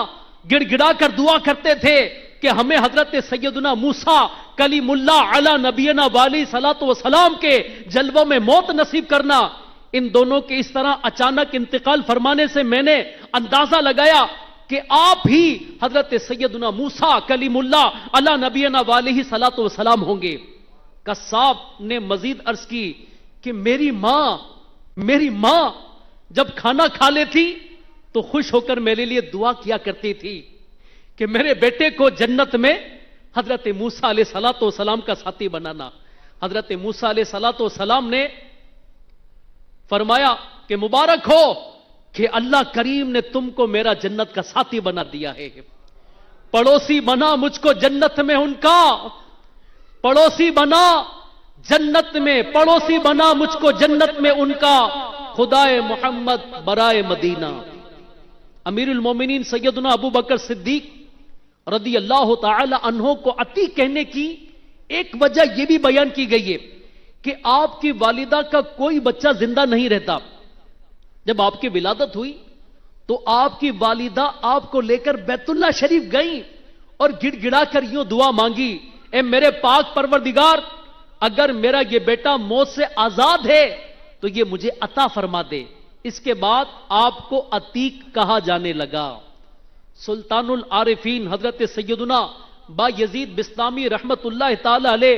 S5: گڑ گڑا کر دعا کرتے تھے کہ ہمیں حضرت سیدنا موسیٰ کلیم اللہ علی نبینا علیہ الصلوۃ والسلام کے جلووں میں موت نصیب کرنا۔ ان دونوں کے اس طرح اچانک انتقال فرمانے سے میں نے اندازہ لگایا کہ آپ ہی حضرت سیدنا موسیٰ کلیم اللہ علی نبینا علیہ الصلوۃ والسلام ہوں گے۔ قصاب نے مزید عرض کی کہ میری ماں جب کھانا کھا لیتی تو خوش ہو کر میرے لیے دعا کیا کرتی تھی کہ میرے بیٹے کو جنت میں حضرت موسیٰ علیہ الصلوۃ والسلام کا ساتھی بنانا۔ حضرت موسیٰ علیہ الصلوۃ والسلام نے فرمایا کہ مبارک ہو کہ اللہ کریم نے تم کو میرا جنت کا ساتھی بنا دیا ہے، پڑوسی بنا مجھ کو جنت میں ان کا، پڑوسی بنا جنت میں، پڑوسی بنا مجھ کو جنت میں ان کا، خدائے محمد برائے مدینہ۔ امیر المومنین سیدنا ابو بکر صدیق رضی اللہ تعالی عنہ کو عتیق کہنے کی ایک وجہ یہ بھی بیان کی گئی ہے کہ آپ کی والدہ کا کوئی بچہ زندہ نہیں رہتا۔ جب آپ کی ولادت ہوئی تو آپ کی والدہ آپ کو لے کر بیت اللہ شریف گئیں اور گڑ گڑا کر یوں دعا مانگی، اے میرے پاک پروردگار، اگر میرا یہ بیٹا موت سے آزاد ہے تو یہ مجھے عطا فرما دے۔ اس کے بعد آپ کو عتیق کہا جانے لگا۔ سلطان العارفین حضرت سیدنا با یزید بسطامی رحمت اللہ تعالی علیہ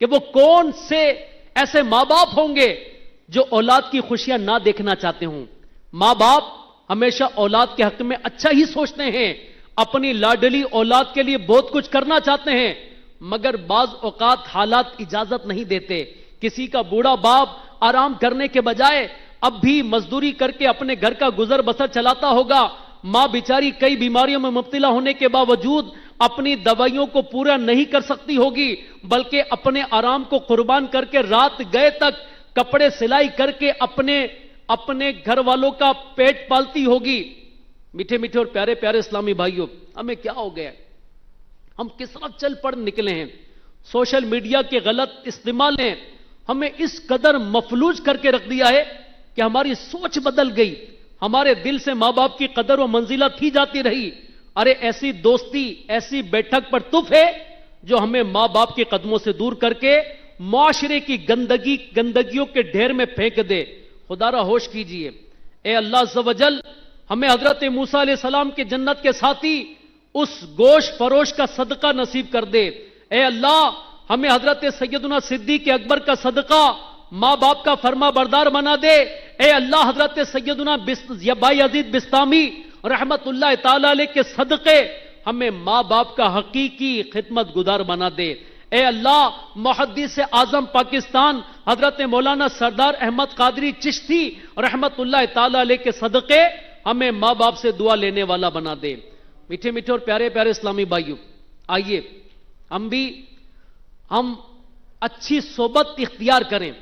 S5: کہ وہ کون سے ایسے ماں باپ ہوں گے جو اولاد کی خوشیاں نہ دیکھنا چاہتے ہوں. ماں باپ ہمیشہ اولاد کے حق میں اچھا ہی سوچتے ہیں، اپنی لاڈلی اولاد کے لیے بہت کچھ کرنا چاہتے ہیں، مگر بعض اوقات حالات اجازت نہیں دیتے. کسی کا بوڑھا باپ آرام کرنے کے بجائے اب بھی مزدوری کر کے اپنے گھر کا گزر بسر چلاتا ہوگا. ماں بیچاری کئی بیماریوں میں مبتلا ہونے کے باوجود اپنی دوائیوں کو پورا نہیں کر سکتی ہوگی، بلکہ اپنے آرام کو قربان کر کے رات گئے تک کپڑے سلائی کر کے اپنے گھر والوں کا پیٹ پالتی ہوگی. میٹھے میٹھے اور پیارے پیارے اسلامی بھائیوں، ہمیں کیا ہو گیا؟ ہم کس طرح چل پڑ نکلے ہیں؟ سوشل میڈیا کے غلط استعمال نے ہمیں اس قدر مفلوج کر کے رکھ دیا ہے کہ ہماری سوچ بدل گئی. ہمارے دل سے ماں باپ کی قدر و منزلت ہی جاتی رہی. ارے ایسی دوستی، ایسی بیٹھک پر تف ہے جو ہمیں ماں باپ کے قدموں سے دور کر کے معاشرے کی گندگیوں کے ڈھیر میں پھینک دے. خدا را ہوش کیجئے. اے اللہ عز و جل ہمیں حضرت موسیٰ علیہ السلام کے جنت کے ساتھی اس گوشت فروش کا صدقہ نصیب کر دے. اے اللہ ہمیں حضرت سیدنا صدیق اکبر کا صدقہ ماں باپ کا فرما بردار بنا دے. اے اللہ حضرت سیدنا بائی یزید بستامی رحمت اللہ تعالی علیہ کے صدقے ہمیں ماں باپ کا حقیقی خدمت گزار بنا دے. اے اللہ محدث اعظم پاکستان حضرت مولانا سردار احمد قادری چشتی رحمت اللہ تعالی علیہ کے صدقے ہمیں ماں باپ سے دعا لینے والا بنا دے. میٹھے میٹھے اور پیارے پیارے اسلامی بھائیوں، آئیے ہم اچھی صحبت اختیار کریں.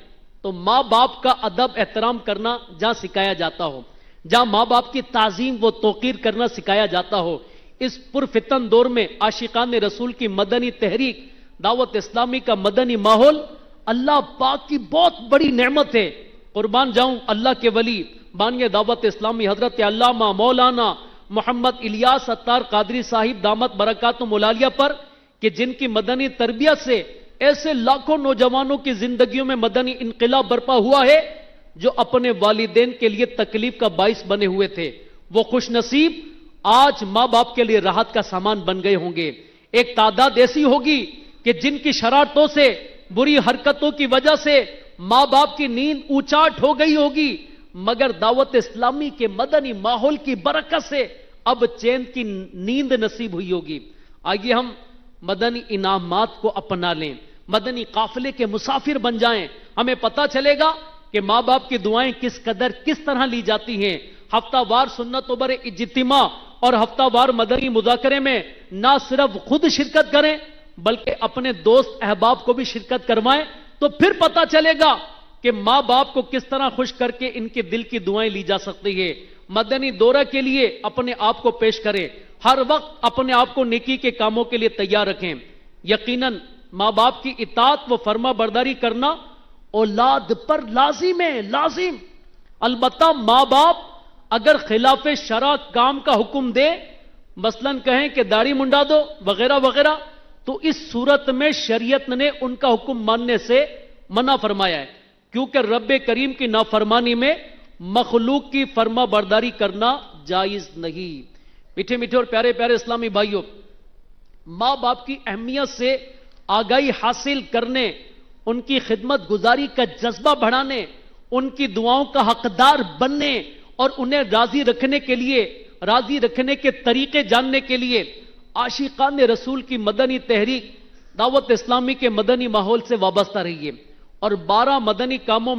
S5: تو ماں باپ کا ادب احترام کرنا جہاں سکھایا جاتا ہو، جہاں ماں باپ کی تعظیم و توقیر کرنا سکھایا جاتا ہو، اس پرفتن دور میں عاشقان رسول کی مدنی تحریک، دعوت اسلامی کا مدنی ماحول اللہ پاک کی بہت بڑی نعمت ہے. قربان جاؤں اللہ کے ولی بانی دعوت اسلامی حضرت علامہ مولانا محمد الیاس اتار قادری صاحب دامت برکاتہم العالیہ پر کہ جن کی مدنی تربیت سے ایسے لاکھوں نوجوانوں کی زندگیوں میں مدنی انقلاب برپا ہوا ہے جو اپنے والدین کے لیے تکلیف کا باعث بنے ہوئے تھے. وہ خوش نصیب آج ماں باپ کے لیے راحت کا سامان بن گئے ہوں گے. ایک تعداد ایسی ہوگی کہ جن کی شرارتوں سے، بری حرکتوں کی وجہ سے ماں باپ کی نیند اونچاٹ ہو گئی ہوگی، مگر دعوت اسلامی کے مدنی ماحول کی برکت سے اب چین کی نیند نصیب ہوئی ہوگی. آئیے ہم مدنی انعامات کو اپنا لیں، مدنی قافلے کے مسافر بن جائیں. ہمیں پتہ چلے گا کہ ماں باپ کی دعائیں کس طرح لی جاتی ہیں. ہفتہ وار سنت و بر اجتماع اور ہفتہ وار مدنی مذاکرے میں نہ صرف خود شرکت کریں بلکہ اپنے دوست احباب کو بھی شرکت کروائیں، تو پھر پتہ چلے گا کہ ماں باپ کو کس طرح خوش کر کے ان کے دل کی دعائیں لی جا سکتی ہے. مدنی دورہ کے لیے اپنے آپ کو پیش کریں، ہر وقت اپنے آپ کو نیکی کے کاموں کے لیے تیار رکھیں. یقیناً ماں باپ کی اطاعت و فرما برداری کرنا اولاد پر لازم ہے، لازم. البتہ ماں باپ اگر خلاف شرع کام کا حکم دے، مثلاً کہیں کہ داڑھی منڈا دو وغیرہ وغیرہ، تو اس صورت میں شریعت نے ان کا حکم ماننے سے منع فرمایا ہے، کیونکہ رب کریم کی نافرمانی میں مخلوق کی فرما برداری کرنا جائز نہیں. میٹھے میٹھے اور پیارے پیارے اسلامی بھائیوں، ماں باپ کی اہمیت سے آگاہی حاصل کرنے، ان کی خدمت گزاری کا جذبہ بڑھانے، ان کی دعاؤں کا حقدار بننے اور انہیں راضی رکھنے کے لیے، راضی رکھنے کے طریقے جاننے کے لیے عاشقان رسول کی مدنی تحریک دعوت اسلامی کے مدنی ماحول سے وابستہ رہی ہے. اور 12 مدنی کاموں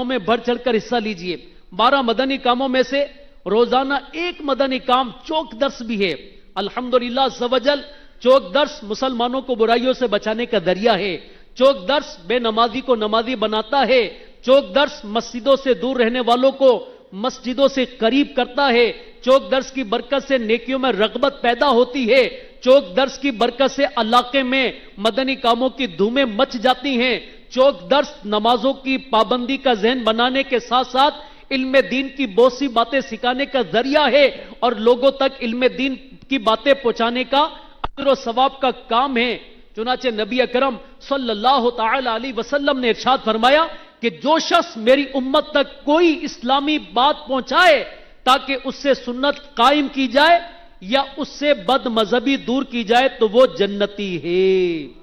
S5: میں بڑھ چڑھ کر حصہ لیجئے. 12 مدنی کاموں میں سے روزانہ ایک مدنی کام چوک درس بھی ہے. الحمدللہ عز و جل چوک درس مسلمانوں کو برائیوں سے بچانے کا ذریعہ ہے. چوک درس بے نمازی کو نمازی بناتا ہے. چوک درس مسجدوں سے دور رہنے والوں کو مسجدوں سے قریب کرتا ہے. چوک درس کی برکت سے نیکیوں میں رغبت پیدا ہوتی ہے. چوک درس کی برکت سے علاقے میں مدنی کاموں کی دھومیں مچ جاتی ہیں. چوک درس نمازوں کی پابندی کا ذہن بنانے کے ساتھ ساتھ علم دین کی بہت سی باتیں سکھانے کا ذریعہ ہے اور لوگوں تک علم دین کی باتیں پہنچانے کا اجر و ثواب کا کام ہے. چنانچہ نبی اکرم صلی اللہ تعالی علیہ وسلم نے ارشاد فرمایا کہ جو شخص میری امت تک کوئی اسلامی بات پہنچائے تاکہ اس سے سنت قائم کی جائے یا اس سے بد مذہبی دور کی جائے تو وہ جنتی ہے.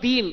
S5: 3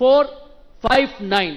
S5: 459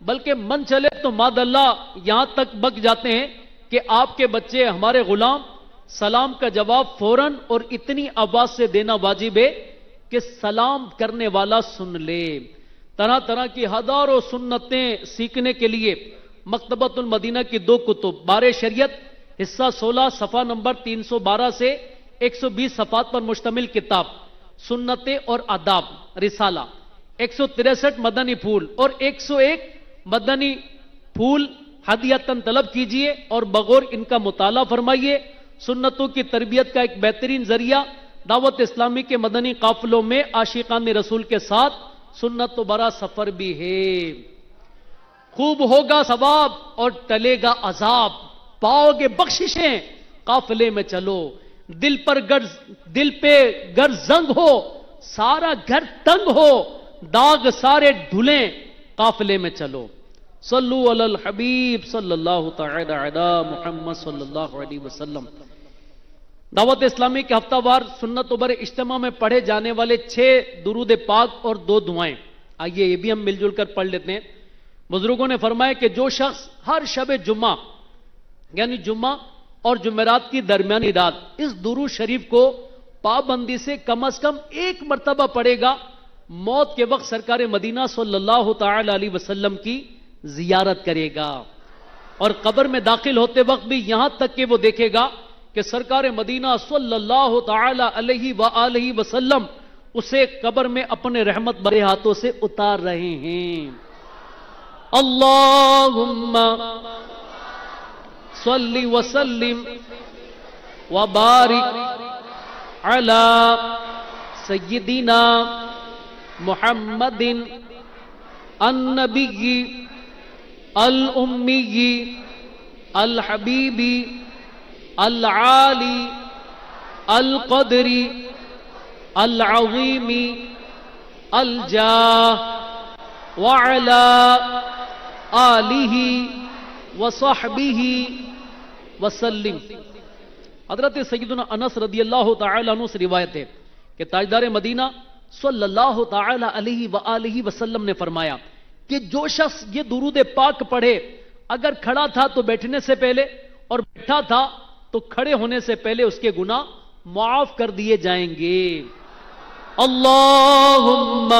S5: بلکہ من چلے تو ماد اللہ یہاں تک بک جاتے ہیں کہ آپ کے بچے ہمارے غلام سلام کا جواب فوراً اور اتنی آواز سے دینا واجب ہے کہ سلام کرنے والا سن لے. طرح طرح کی ہزاروں سنتیں سیکھنے کے لیے مکتبۃ المدینہ کی 2 کتب، بار شریعت حصہ 16 صفحہ نمبر 312 سے 120 صفحات پر مشتمل کتاب سنتیں اور آداب رسالہ، 163 مدنی پھول اور 101 مدنی پھول ہدیتاً طلب کیجئے اور بغور ان کا مطالعہ فرمائیے. سنتوں کی تربیت کا ایک بہترین ذریعہ دعوت اسلامی کے مدنی قافلوں میں عاشقان رسول کے ساتھ سنت و برا سفر بھی ہے. خوب ہوگا ثواب اور ٹلے گا عذاب، پاؤ گے بخششیں قافلے میں چلو. دل پہ گر زنگ ہو سارا گھر تنگ ہو، داغ سارے دھلیں قافلے میں چلو. صلو علی الحبیب صلی اللہ تعالی علی محمد صلی اللہ علیہ وسلم. دعوت اسلامی کے ہفتہ وار سنت و بر اجتماع میں پڑھے جانے والے 6 درود پاک اور 2 دعائیں، آئیے یہ بھی ہم مل جل کر پڑھ لیتے ہیں. بزرگوں نے فرمایا کہ جو شخص ہر شب جمعہ یعنی جمعہ اور جمعرات کی درمیانی رات اس درود شریف کو پابندی سے کم از کم 1 مرتبہ پڑھے گا، موت کے وقت سرکار مدینہ صلی اللہ تعالی علیہ وسلم کی زیارت کرے گا، اور قبر میں داخل ہوتے وقت بھی یہاں تک کہ وہ دیکھے گا کہ سرکار مدینہ صلی اللہ تعالی علیہ وآلہ وسلم اسے قبر میں اپنے رحمت بھرے ہاتھوں سے اتار رہے ہیں. اللہم صلی وسلم وبارک علی سیدنا محمد النبی الامی الحبیبی العالی القدری العظیمی الجاہ وعلا آلہ وصحبہ وسلم. حضرت سیدنا انس رضی اللہ تعالی عنہ سے روایت ہے کہ تاجدار مدینہ صلی اللہ تعالی علیہ وآلہ وسلم نے فرمایا کہ جو شخص یہ درود پاک پڑھے اگر کھڑا تھا تو بیٹھنے سے پہلے اور بیٹھا تھا تو کھڑے ہونے سے پہلے اس کے گناہ معاف کر دیے جائیں گے. اللہم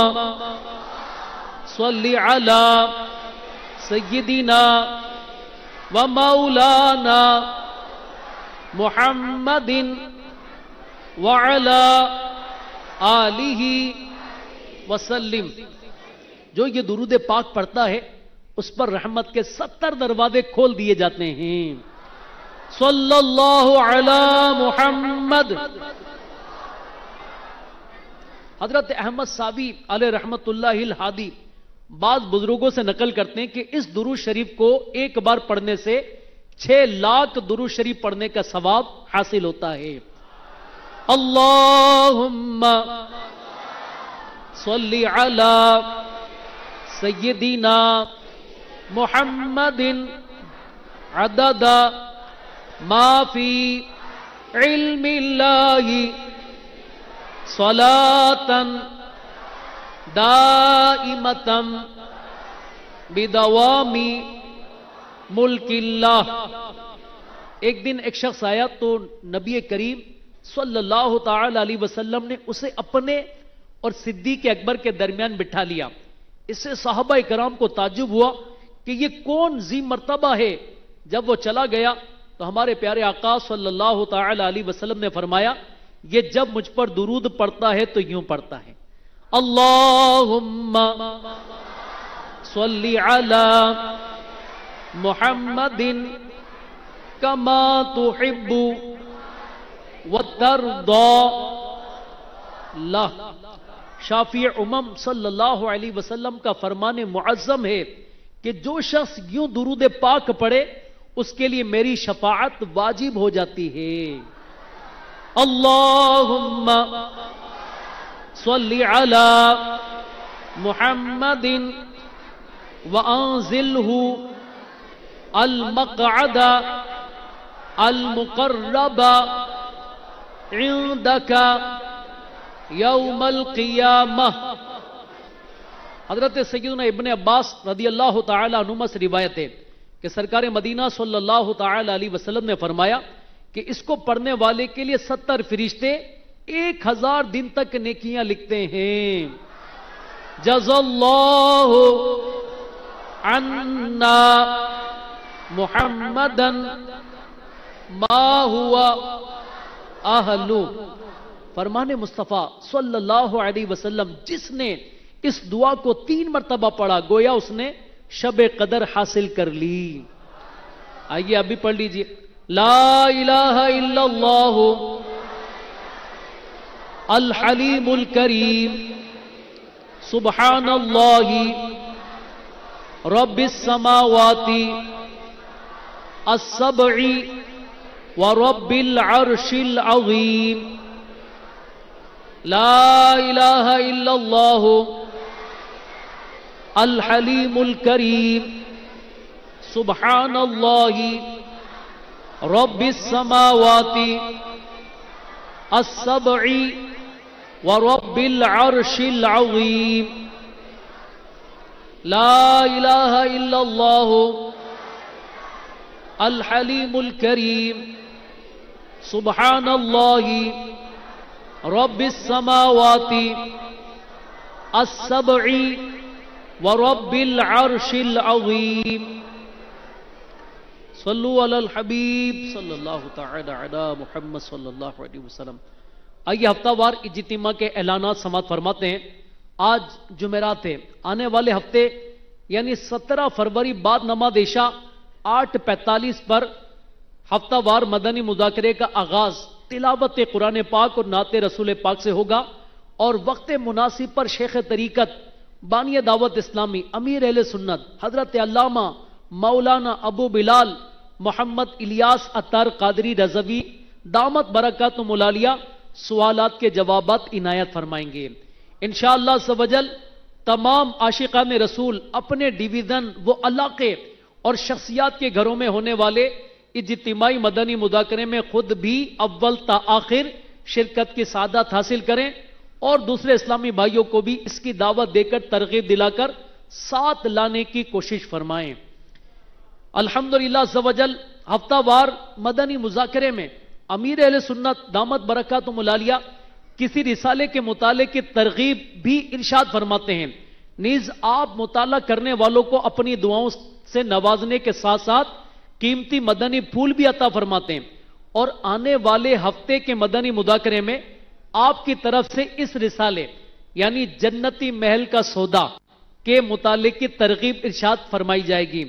S5: صلی علی سیدنا و مولانا محمد وعلی آلہ وسلم. جو یہ درود پاک پڑھتا ہے اس پر رحمت کے 70 دروازے کھول دیے جاتے ہیں. صلی اللہ علی محمد. حضرت احمد صاوی علیہ رحمت اللہ الہادی بعض بزرگوں سے نقل کرتے ہیں کہ اس درود شریف کو ایک بار پڑھنے سے 6 لاکھ درود شریف پڑھنے کا ثواب حاصل ہوتا ہے. اللہم صلی علی سیدنا محمد عدد ما فی علم اللہ صلاة دائمة بدوام ملک اللہ. ایک دن ایک شخص آیا تو نبی کریم صلی اللہ تعالی علیہ وسلم نے اسے اپنے اور صدیق اکبر کے درمیان بٹھا لیا. اس سے صحابہ کرام کو تعجب ہوا کہ یہ کون ذی مرتبہ ہے. جب وہ چلا گیا تو ہمارے پیارے آقا صلی اللہ تعالی علیہ وسلم نے فرمایا یہ جب مجھ پر درود پڑھتا ہے تو یوں پڑھتا ہے اللہم صلی علی محمد کما تحب وترضى. شافع امم صلی اللہ علیہ وسلم کا فرمان معظم ہے کہ جو شخص یوں درود پاک پڑھے اس کے لیے میری شفاعت واجب ہو جاتی ہے. اللہم صلی علی محمد وانزلہ المقعد المقرب عندک یوم القیامہ. حضرت سیدنا ابن عباس رضی اللہ تعالی عنہما سے روایت ہے کہ سرکار مدینہ صلی اللہ تعالی علیہ وسلم نے فرمایا کہ اس کو پڑھنے والے کے لیے 70 فرشتے 1000 دن تک نیکیاں لکھتے ہیں. جزا اللہ عنا محمدن ما ہوا اہلو. فرمان مصطفیٰ صلی اللہ علیہ وسلم جس نے اس دعا کو 3 مرتبہ پڑھا گویا اس نے شب قدر حاصل کر لی. آئیے ابھی پڑھ لیجئے. لا الہ الا اللہ الحلیم الکریم سبحان اللہ رب السماوات السبع ورب العرش العظیم. لا الہ الا اللہ الحلیم الکریم سبحان اللہ رب السماوات السبع ورب العرش العظیم. لا الہ الا اللہ الحلیم الکریم سبحان اللہ رب السماوات السبع ورب العرش العظیم. صلو علی الحبیب صلی اللہ تعالی علی محمد صلی اللہ علیہ وسلم. آئیے ہفتہ وار اجتماع کے اعلانات سماعت فرماتے ہیں. آج جمعرات ہے. آنے والے ہفتے یعنی 17 فروری بعد نماز عشاء 8:45 پر ہفتہ وار مدنی مذاکرے کا آغاز تلاوت قرآن پاک اور نعت رسول پاک سے ہوگا اور وقت مناسب پر شیخ طریقت بانی دعوت اسلامی امیر اہل سنت حضرت علامہ مولانا ابو بلال محمد الیاس عطار قادری رضوی دامت برکاتہم العالیہ سوالات کے جوابات عنایت فرمائیں گے. انشاءاللہ عز و جل تمام عاشقان رسول اپنے ڈویژن و علاقے اور شخصیات کے گھروں میں ہونے والے اجتماعی مدنی مذاکرے میں خود بھی اول تا آخر شرکت کی سعادت حاصل کریں اور دوسرے اسلامی بھائیوں کو بھی اس کی دعوت دے کر ترغیب دلا کر ساتھ لانے کی کوشش فرمائیں. الحمدللہ عز و جل ہفتہ وار مدنی مذاکرے میں امیر اہل سنت دامت برکاتہم العالیہ کسی رسالے کے مطالعے کی ترغیب بھی ارشاد فرماتے ہیں. نیز آپ مطالعہ کرنے والوں کو اپنی دعاؤں سے نوازنے کے ساتھ ساتھ قیمتی مدنی پھول بھی عطا فرماتے ہیں اور آنے والے ہفتے کے مدنی مذاکرے میں آپ کی طرف سے اس رسالے یعنی جنتی محل کا سودا کے مطالعے کی ترغیب ارشاد فرمائی جائے گی.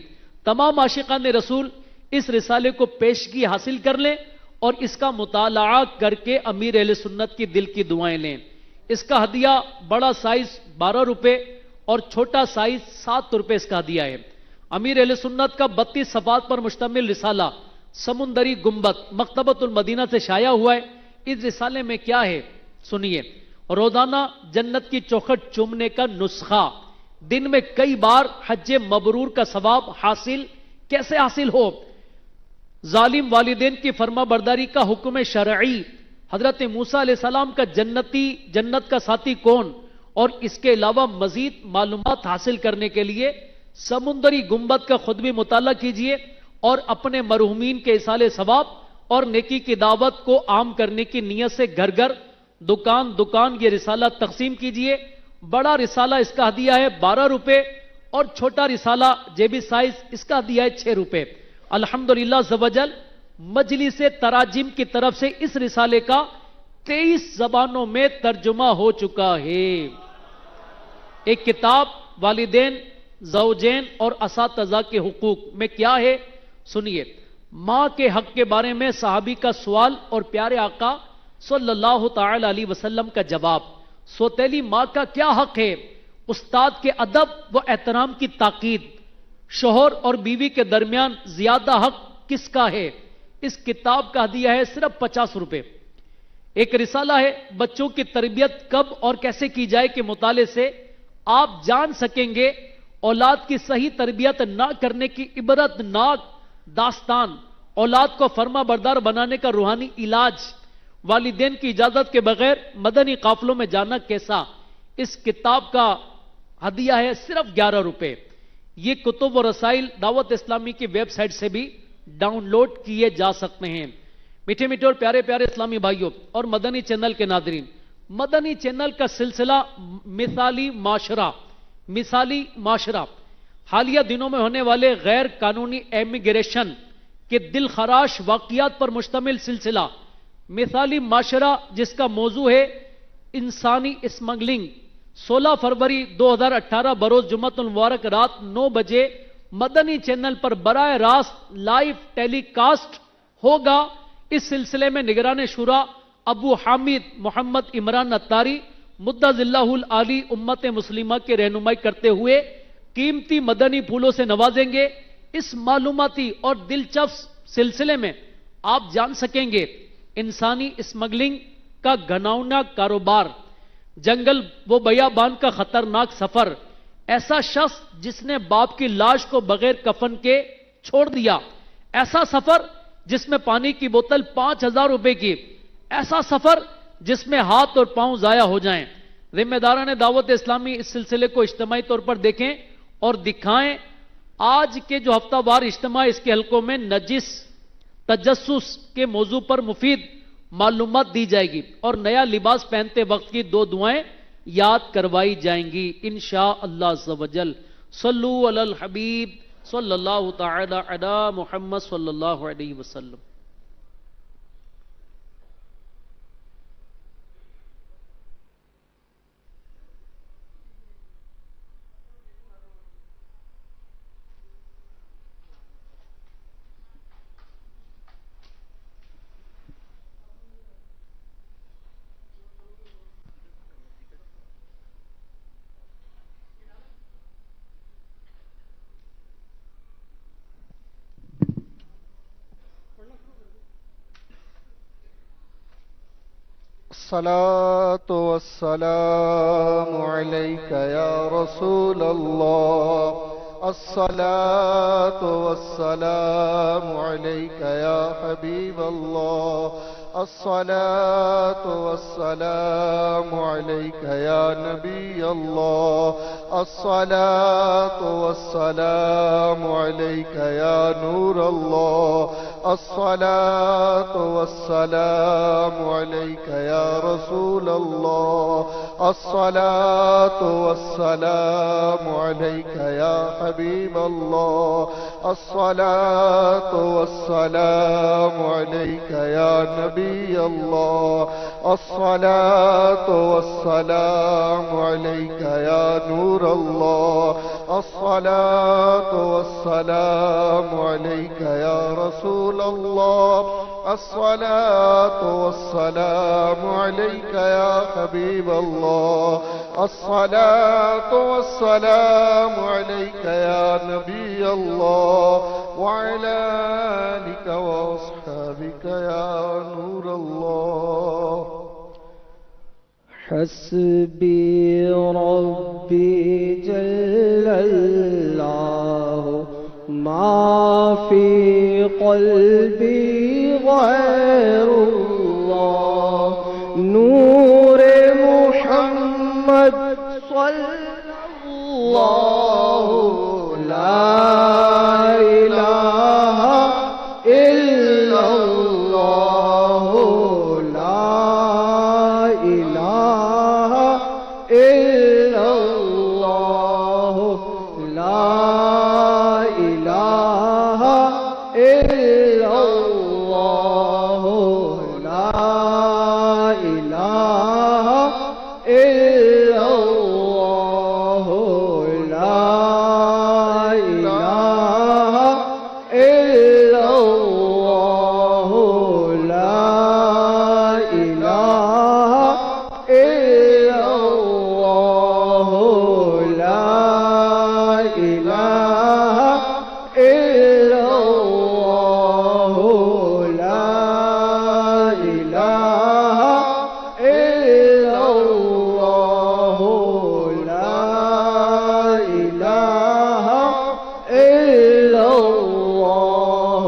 S5: تمام عاشقان رسول اس رسالے کو پیشگی حاصل کر لیں اور اس کا مطالعہ کر کے امیر اہل سنت کی دل کی دعائیں لیں. اس کا ہدیہ بڑا سائز 12 روپے اور چھوٹا سائز 7 روپے اس کا ہدیہ ہے. امیر اہل سنت کا 32 صفحات پر مشتمل رسالہ سمندری گنبد مکتبۃ المدینہ سے شائع ہوا ہے. اس رسالے میں کیا ہے سنیے. روزانہ جنت کی چوکھٹ چومنے کا نسخہ, دن میں کئی بار حج مبرور کا ثواب حاصل کیسے حاصل ہو, ظالم والدین کی فرما برداری کا حکم شرعی, حضرت موسیٰ علیہ السلام کا جنت کا ساتھی کون, اور اس کے علاوہ مزید معلومات حاصل کرنے کے لیے سمندری گنبد کا خود بھی مطالعہ کیجئے اور اپنے مرحومین کے ایصال ثواب اور نیکی کی دعوت کو عام کرنے کی نیت سے گھر گھر دکان دکان یہ رسالہ تقسیم کیجئے. بڑا رسالہ اس کا ہدیہ ہے 12 روپے اور چھوٹا رسالہ جیبی سائز اس کا ہدیہ ہے 6 روپے. الحمدللہ عز و جل مجلس تراجم کی طرف سے اس رسالے کا 23 زبانوں میں ترجمہ ہو چکا ہے. ایک کتاب والدین زوجین اور اساتذہ کے حقوق میں کیا ہے سنیے. ماں کے حق کے بارے میں صحابی کا سوال اور پیارے آقا صلی اللہ تعالی علیہ وسلم کا جواب. سوتیلی ماں کا کیا حق ہے, استاد کے ادب و احترام کی تاکید, شوہر اور بیوی کے درمیان زیادہ حق کس کا ہے. اس کتاب کا ہدیہ ہے صرف 50 روپے. ایک رسالہ ہے بچوں کی تربیت کب اور کیسے کی جائے کے مطالعے سے آپ جان سکیں گے اولاد کی صحیح تربیت نہ کرنے کی عبرت ناک داستان, اولاد کو فرما بردار بنانے کا روحانی علاج, والدین کی اجازت کے بغیر مدنی قافلوں میں جانا کیسا. اس کتاب کا ہدیہ ہے صرف 11 روپے. یہ کتب و رسائل دعوت اسلامی کی ویب سائٹ سے بھی ڈاؤن لوڈ کیے جا سکتے ہیں. میٹھے میٹھے اور پیارے پیارے اسلامی بھائیوں اور مدنی چینل کے ناظرین، مدنی چینل کا سلسلہ مثالی معاشرہ حالیہ دنوں میں ہونے والے غیر قانونی امیگریشن کے دل خراش واقعات پر مشتمل سلسلہ مثالی معاشرہ، جس کا موضوع ہے انسانی اسمگلنگ، 16 فروری 2018 بروز جمعۃ المبارک رات 9 بجے مدنی چینل پر براہ راست لائیو ٹیلی کاسٹ ہوگا. اس سلسلے میں نگران شورا ابو حامد محمد عمران اتاری مدظ اللہ العالی امت مسلمہ کی رہنمائی کرتے ہوئے قیمتی مدنی پھولوں سے نوازیں گے. اس معلوماتی اور دلچسپ سلسلے میں آپ جان سکیں گے انسانی اسمگلنگ کا گھناؤنا کاروبار، جنگل و بیابان کا خطرناک سفر، ایسا شخص جس نے باپ کی لاش کو بغیر کفن کے چھوڑ دیا، ایسا سفر جس میں پانی کی بوتل 5000 روپے کی، ایسا سفر جس میں ہاتھ اور پاؤں ضائع ہو جائیں. ذمہ داران دعوت اسلامی اس سلسلے کو اجتماعی طور پر دیکھیں اور دکھائیں. آج کے جو ہفتہ وار اجتماع، اس کے حلقوں میں نجس تجسس کے موضوع پر مفید معلومات دی جائے گی اور نیا لباس پہنتے وقت کی 2 دعائیں یاد کروائی جائیں گی انشاءاللہ عز و جل. صلو علی الحبیب صلی اللہ تعالی علی محمد صلی اللہ علیہ وسلم.
S6: الصلاة والسلام عليك يا رسول الله، الصلاة والسلام عليك يا حبيب الله، الصلاة والسلام عليك يا نبي الله، الصلاة والسلام عليك يا نور الله، الصلاة والسلام عليك يا رسول الله، الصلاة والسلام عليك يا حبيب الله، الصلاة والسلام عليك يا نبي الله، الصلاة والسلام عليك يا نور الله، الصلاة والسلام عليك يا رسول الله، الصلاة والسلام عليك يا حبيب الله، الصلاة والسلام عليك يا نبي الله، وعلى آلك وأصحابك يا نور الله. حسبي ربي جل الله ما في قلبي غير الله، نور محمد صلى الله لا إله إلا الله، لا إله إلا الله، لا إله إلا الله، لا إله إلا الله، لا إله إلا الله، لا إله إلا الله، لا إله إلا الله، لا إله إلا الله، لا إله إلا الله،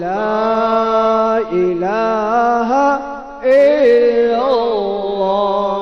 S6: لا إله إلا الله.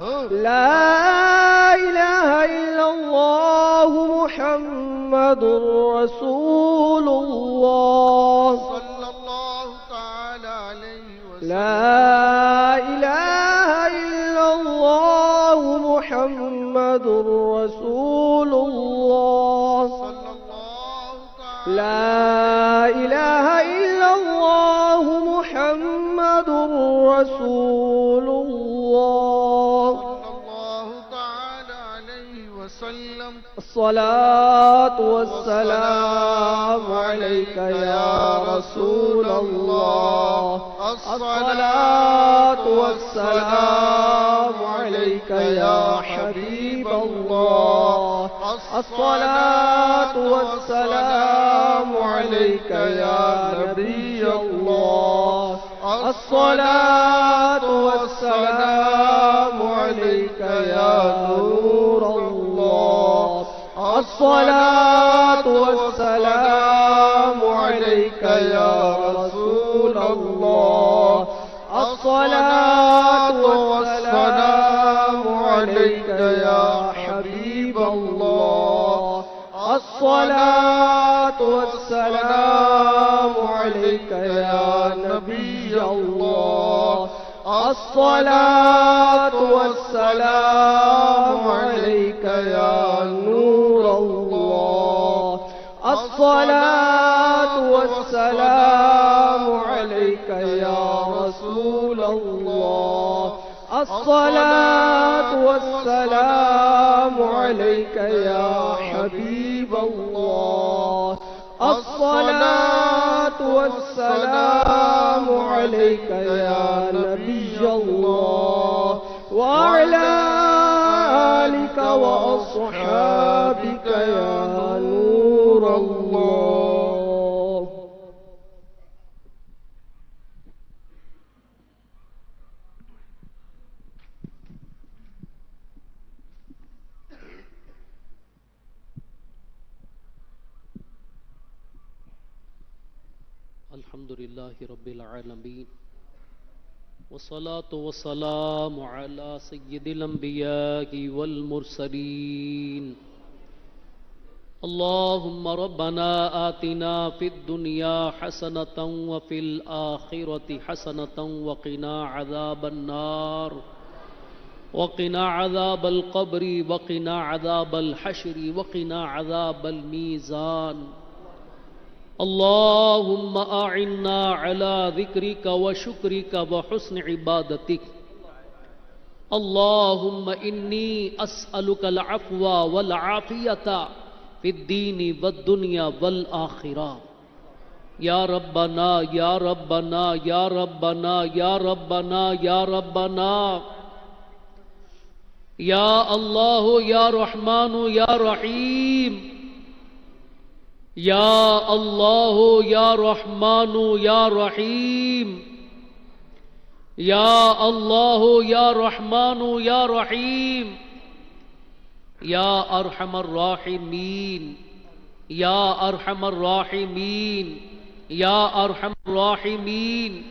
S6: لا إله إلا الله محمد رسول الله
S7: صلى الله تعالى عليه وسلم
S6: لا إله إلا الله محمد رسول الله
S7: صلى الله تعالى
S6: لا إله إلا الله محمد رسول الله
S7: صلى الله تعالى عليه وسلم
S6: الصلاة والسلام عليك يا رسول الله الصلاة والسلام عليك يا حبيب الله الصلاة والسلام عليك يا نبي الله الصلاة والسلام عليك يا نور الله الصلاة والسلام عليك يا رسول الله الصلاة والسلام عليك يا حبيب الله الصلاة والسلام عليك يا نبي الله الصلاة والسلام عليك يا نور الله الصلاة والسلام عليك يا رسول الله الصلاة والسلام عليك يا حبيب الله الصلاة والسلام عليك يا نبي الله وعلى آلك وأصحابك يا نور الله.
S5: الحمد لله رب العالمين والصلاة والسلام على سيد الأنبياء والمرسلين. اللهم ربنا آتنا في الدنيا حسنة وفي الآخرة حسنة وقنا عذاب النار وقنا عذاب القبر وقنا عذاب الحشر وقنا عذاب الميزان. اللهم أعنا على ذكرك وشكرك وحسن عبادتك. اللهم إني أسألك العفو والعافية في الدين والدنيا والآخرة. يا ربنا يا ربنا يا ربنا يا ربنا يا ربنا يا الله يا رحمن يا رحيم. یا اللہ یا رحمان یا رحیم. یا اللہ یا رحمان یا رحیم. یا ارحم الراحمین یا ارحم الراحمین یا ارحم الراحمین.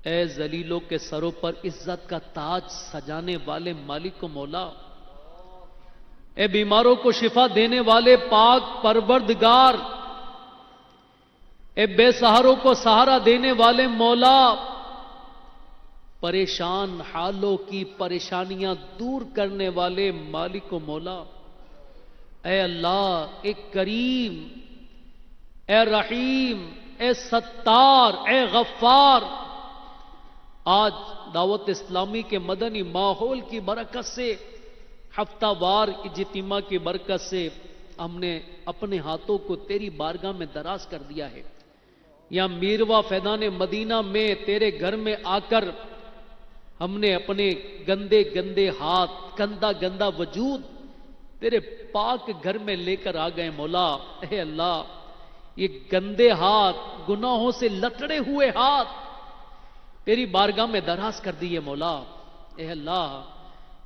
S5: اے ذلیلوں کے سروں پر عزت کا تاج سجانے والے مالک و مولا، اے بیماروں کو شفا دینے والے پاک پروردگار، اے بے سہاروں کو سہارا دینے والے مولا، پریشان حالوں کی پریشانیاں دور کرنے والے مالک و مولا، اے اللہ، اے کریم، اے رحیم، اے ستار، اے غفار. آج دعوت اسلامی کے مدنی ماحول کی برکت سے، ہفتہ وار اجتماع کی برکت سے ہم نے اپنے ہاتھوں کو تیری بارگاہ میں دراز کر دیا ہے. یا میروا فیضان مدینہ میں تیرے گھر میں آ کر ہم نے اپنے گندے گندے ہاتھ، گندا گندا وجود تیرے پاک گھر میں لے کر آ گئے مولا. اے اللہ، یہ گندے ہاتھ، گناہوں سے لتڑے ہوئے ہاتھ تیری بارگاہ میں دراز کر دیے مولا. اے اللہ،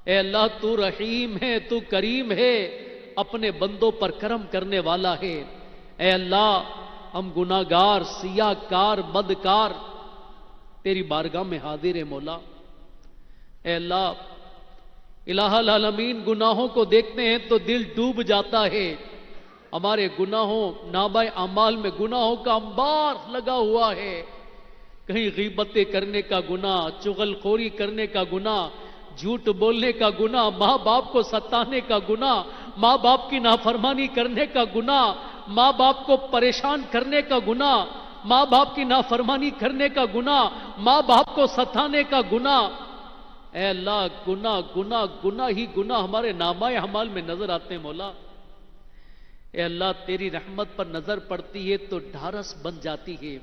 S5: اے اللہ، تو رحیم ہے، تو کریم ہے، اپنے بندوں پر کرم کرنے والا ہے. اے اللہ، ہم گناہگار، سیاہ کار، بدکار تیری بارگاہ میں حاضر ہے مولا. اے اللہ، الہ العالمین گناہوں کو دیکھتے ہیں تو دل ڈوب جاتا ہے. ہمارے گناہوں نامہ اعمال میں گناہوں کا انبار لگا ہوا ہے. کہیں غیبتیں کرنے کا گناہ، چغل خوری کرنے کا گناہ، جھوٹ بولنے کا گناہ، ماں باپ کو ستانے کا گناہ، ماں باپ کی نافرمانی کرنے کا گناہ، ماں باپ کو پریشان کرنے کا گناہ، ماں باپ کی نافرمانی کرنے کا گناہ، ماں باپ کو ستانے کا گناہ. اے اللہ گناہ گناہ گناہ ہی گناہ ہمارے نامہ اعمال میں نظر آتے ہیں مولا. اے اللہ تیری رحمت پر نظر پڑتی ہے تو ڈھارس بن جاتی ہے.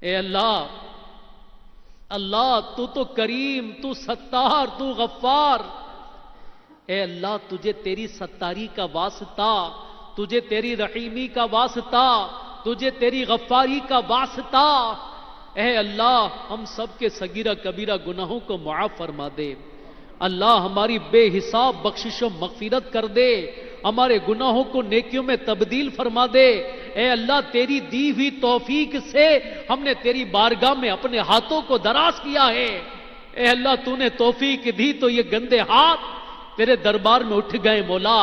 S5: اے اللہ اللہ تو کریم، تو ستار، تو غفار. اے اللہ تجھے تیری ستاری کا واسطہ، تجھے تیری رحیمی کا واسطہ، تجھے تیری غفاری کا واسطہ. اے اللہ ہم سب کے صغیرہ کبیرہ گناہوں کو معاف فرما دے. اللہ ہماری بے حساب بخشش و مغفرت کر دے. ہمارے گناہوں کو نیکیوں میں تبدیل فرما دے. اے اللہ تیری دی ہوئی توفیق سے ہم نے تیری بارگاہ میں اپنے ہاتھوں کو دراز کیا ہے. اے اللہ تو نے توفیق دی تو یہ گندے ہاتھ تیرے دربار میں اٹھ گئے مولا.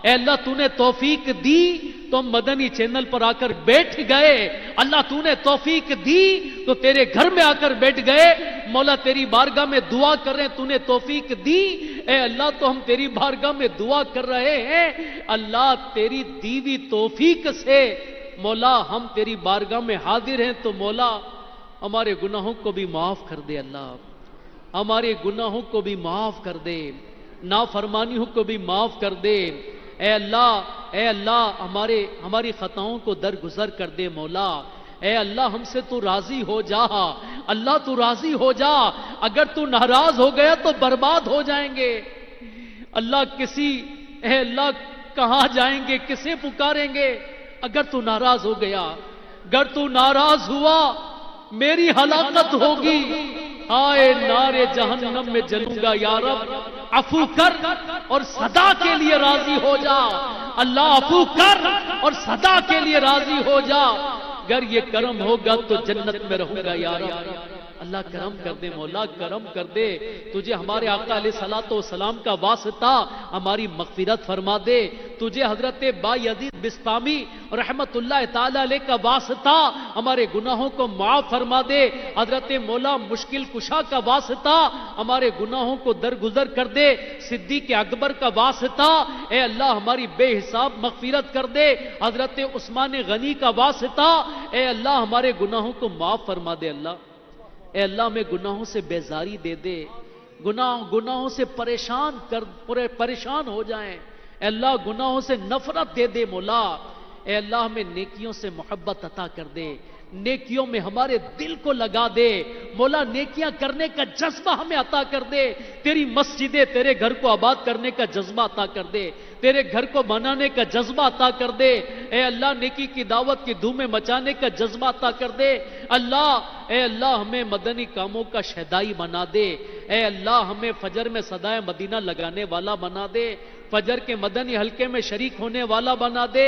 S5: اے اللہ تو نے توفیق دی تو ہم مدنی چینل پر آ کر بیٹھ گئے. اللہ تو نے توفیق دی تو تیرے گھر میں آ کر بیٹھ گئے. مولا تیری بارگاہ میں دعا کر رہے ہیں، تو نے توفیق دی. اے اللہ تو ہم تیری بارگاہ میں دعا کر رہے ہیں. اللہ تیری دیوی توفیق سے مولا ہم تیری بارگاہ میں حاضر ہیں تو مولا ہمارے گناہوں کو بھی معاف کر دے. اللہ ہمارے گناہوں کو بھی معاف کر دے، نافرمانیوں کو بھی معاف کر دے. اے اللہ ہماری خطاؤں کو درگزر کر دے مولا. اے اللہ ہم سے تو راضی ہو جا. اللہ تو راضی ہو جا. اگر تو ناراض ہو گیا تو برباد ہو جائیں گے. اللہ اے اللہ کہاں جائیں گے، کسے پکاریں گے اگر تو ناراض ہو گیا. اگر تو ناراض ہوا میری ہلاکت ہوگی. ہائے نارے جہنم میں جلوں گا یا رب، عفو کر اور صدا کے لیے راضی ہو جا. اللہ عفو کر اور صدا کے لیے راضی ہو جا. اگر یہ کرم ہوگا تو جنت میں رہوں گا یا رب. اللہ کرم کر دے مولا، کرم کر دے. تجھے ہمارے آقا علیہ الصلوۃ والسلام کا واسطہ ہماری مغفرت فرما دے. تجھے حضرت بایزید بسطامی رحمت اللہ تعالی علیہ کا واسطہ ہمارے گناہوں کو معاف فرما دے. حضرت مولا مشکل کشا کا واسطہ ہمارے گناہوں کو درگزر کر دے. صدیق اکبر کا واسطہ اے اللہ ہماری بے حساب مغفرت کر دے. حضرت عثمان غنی کا واسطہ اے اللہ ہمارے گناہوں کو معاف فرما دے. اللہ اے اللہ ہمیں گناہوں سے بیزاری دے دے. گناہوں سے پریشان ہو جائیں. اے اللہ گناہوں سے نفرت دے دے مولا. اے اللہ ہمیں نیکیوں سے محبت عطا کر دے. نیکیوں میں ہمارے دل کو لگا دے مولا. نیکیاں کرنے کا جذبہ ہمیں عطا کر دے. تیری مسجدیں تیرے گھر کو آباد کرنے کا جذبہ عطا کر دے. تیرے گھر کو بنانے کا جذبہ عطا کر دے. اے اللہ نیکی کی دعوت کی دھومیں مچانے کا جذبہ عطا کر دے. اے اللہ ہمیں مدنی کاموں کا شہدائی بنا دے. اے اللہ ہمیں فجر میں صدائے مدینہ لگانے والا بنا دے. فجر کے مدنی حلقے میں شریک ہونے والا بنا دے.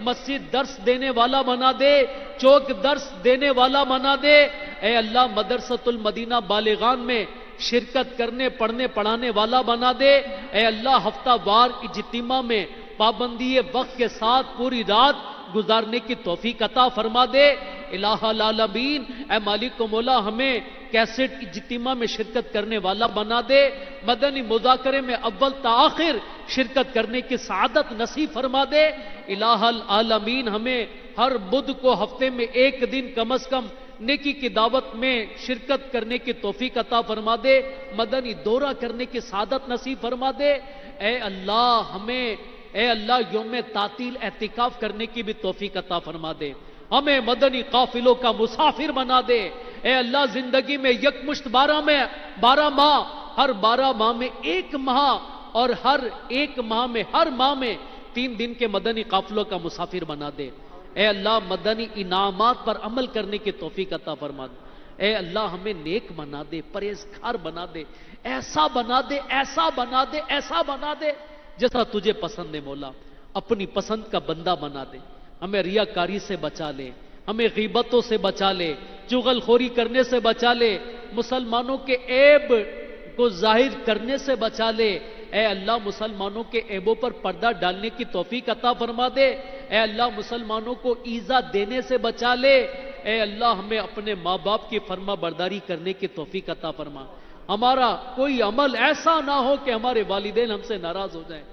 S5: مسجد درس دینے والا بنا دے. چوک درس دینے والا بنا دے. اے اللہ مدرسۃ المدینہ بالغان میں شرکت کرنے پڑھنے پڑھانے والا بنا دے. اے اللہ ہفتہ وار اجتماع میں پابندی وقت کے ساتھ پوری رات گزارنے کی توفیق عطا فرما دے. الہ العالمین اے مالک و مولا ہمیں کیسٹ اجتماع میں شرکت کرنے والا بنا دے. مدنی مذاکرے میں اول تاخر شرکت کرنے کی سعادت نصیب فرما دے. الہ العالمین ہمیں ہر بدھ کو ہفتے میں ایک دن کم از کم نیکی کی دعوت میں شرکت کرنے کی توفیق عطا فرما دے. مدنی دورہ کرنے کی سعادت نصیب فرما دے. اے اللہ یوم تعطیل اعتکاف کرنے کی بھی توفیق عطا فرما دے. ہمیں مدنی قافلوں کا مسافر بنا دے. اے اللہ زندگی میں یکمشت 12 ماہ ہر 12 ماہ میں ایک ماہ اور ہر ماہ میں 3 دن کے مدنی قافلوں کا مسافر بنا دے. اے اللہ مدنی انعامات پر عمل کرنے کی توفیق عطا فرما دے. اے اللہ ہمیں نیک بنا دے، پرہیزگار بنا دے، ایسا بنا دے جیسا تجھے پسند ہے مولا. اپنی پسند کا بندہ بنا دے. ہمیں ریاکاری سے بچا لے، ہمیں غیبتوں سے بچا لے، چغل خوری کرنے سے بچا لے، مسلمانوں کے عیب کو ظاہر کرنے سے بچا لے۔ اے اللہ مسلمانوں کے عیبوں پر پردہ ڈالنے کی توفیق عطا فرما دے۔ اے اللہ مسلمانوں کو ایذا دینے سے بچا لے۔ اے اللہ ہمیں اپنے ماں باپ کی فرما برداری کرنے کی توفیق عطا فرما۔ ہمارا کوئی عمل ایسا نہ ہو کہ ہمارے والدین ہم سے ناراض ہو جائیں۔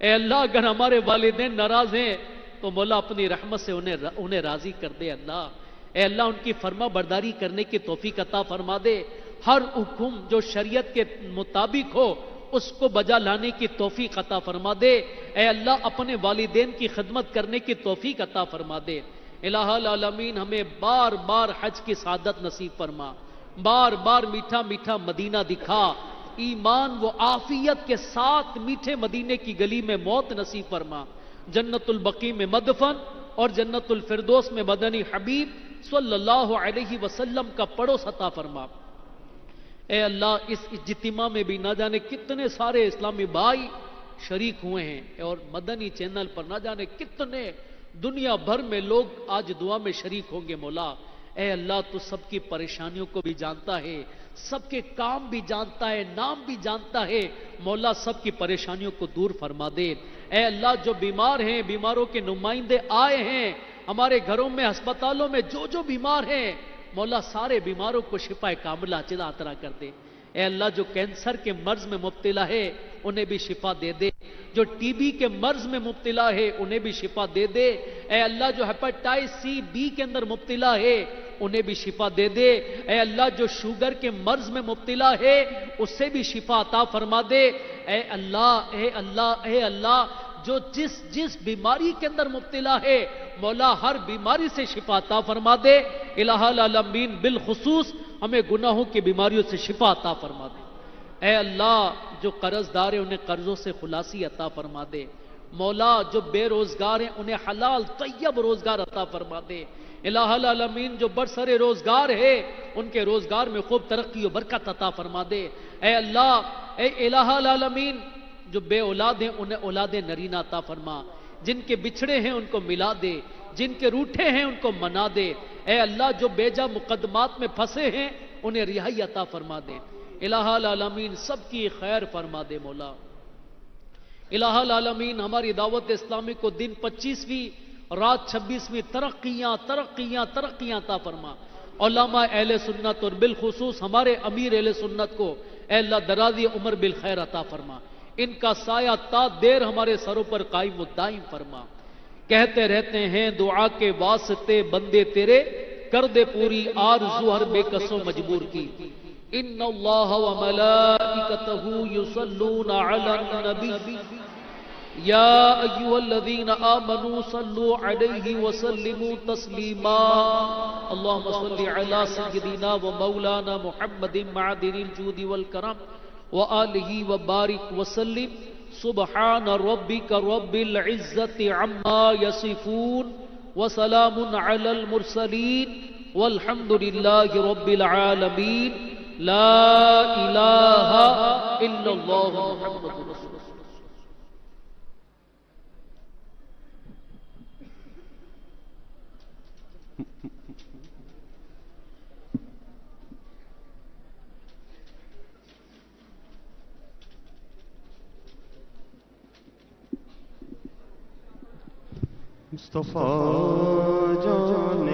S5: اے اللہ اگر ہمارے والدین ناراض ہیں تو مولا اپنی رحمت سے انہیں راضی کر دے اللہ۔ اے اللہ ان کی فرما برداری کرنے کی توفیق عطا فرما دے۔ ہر حکم جو شریعت کے مطابق ہو اس کو بجا لانے کی توفیق عطا فرما دے۔ اے اللہ اپنے والدین کی خدمت کرنے کی توفیق عطا فرما دے۔ الہ العالمین ہمیں بار بار حج کی سعادت نصیب فرما، بار بار میٹھا میٹھا مدینہ دکھا، ایمان و عافیت کے ساتھ میٹھے مدینے کی گلی میں موت نصیب فرما، جنت البقیع میں مدفن اور جنت الفردوس میں مدنی حبیب صلی اللہ علیہ وسلم کا پڑوس عطا فرما۔ اے اللہ اس اجتماع میں بھی نہ جانے کتنے سارے اسلامی بھائی شریک ہوئے ہیں اور مدنی چینل پر نہ جانے کتنے دنیا بھر میں لوگ آج دعا میں شریک ہوں گے مولا۔ اے اللہ تو سب کی پریشانیوں کو بھی جانتا ہے، سب کے کام بھی جانتا ہے، نام بھی جانتا ہے مولا، سب کی پریشانیوں کو دور فرما دے۔ اے اللہ جو بیمار ہیں، بیماروں کے نمائندے آئے ہیں ہمارے گھروں میں، ہسپتالوں میں جو بیمار ہیں مولا سارے بیماروں کو شفا کاملہ عطا کر دے۔ اے اللہ جو کینسر کے مرض میں مبتلا ہے انہیں بھی شفا دے دے، جو ٹی بی کے مرض میں مبتلا ہے انہیں بھی شفا دے دے۔ اے اللہ جو ہیپاٹائٹس سی بی کے اندر مبتلا ہے انہیں بھی شفا دے دے۔ اے اللہ جو شوگر کے مرض میں مبتلا ہے اس سے بھی شفا عطا فرما دے۔ اے اللہ اے اللہ اے اللہ جو جس بیماری کے اندر مبتلا ہے مولا ہر بیماری سے شفا عطا فرما دے۔ الہ العالمین بالخصوص ہمیں گناہوں کی بیماریوں سے شفا عطا فرما دے۔ اے اللہ جو قرض دار ہیں انہیں قرضوں سے خلاصی عطا فرما دے۔ مولا جو بے روزگار ہیں انہیں حلال طیب روزگار عطا فرما دے۔ الہ العالمین جو برسر روزگار ہے ان کے روزگار میں خوب ترقی و برکت عطا فرما دے۔ اے اللہ اے الہ العالمین جو بے اولاد ہیں انہیں اولاد نرینہ عطا فرما، جن کے بچھڑے ہیں ان کو ملا دے، جن کے روٹھے ہیں ان کو منا دے۔ اے اللہ جو بیجا مقدمات میں پھنسے ہیں انہیں رہائی عطا فرما دے۔ الہ العالمین سب کی خیر فرما دے مولا۔ الہ العالمین ہماری دعوت اسلامی کو دن 25ویں رات 26ویں ترقیاں عطا فرما۔ علماء اہل سنت اور بالخصوص ہمارے امیر اہل سنت کو اے اللہ درازی عمر بالخیر عطا فرما، ان کا سایہ تا دیر ہمارے سروں پر قائم و دائم فرما۔ کہتے رہتے ہیں دعا کے واسطے بندے تیرے، کر دے پوری آرزو ہر بے کسو مجبور کی۔ ان اللہ و ملائکتہ یصلون علی النبی یا ایھا الذین آمنوا صلوا علیہ وسلموا تسلیما۔ اللہم صل علی سیدنا و مولانا محمد معدن الجود والکرم وآلہ وبارک وسلم۔ سبحان ربک رب العزت عما یصفون وسلام علی المرسلین والحمد للہ رب العالمین۔ لا الہ الا اللہ محمد رسول اللہ۔
S6: مصطفیٰ جان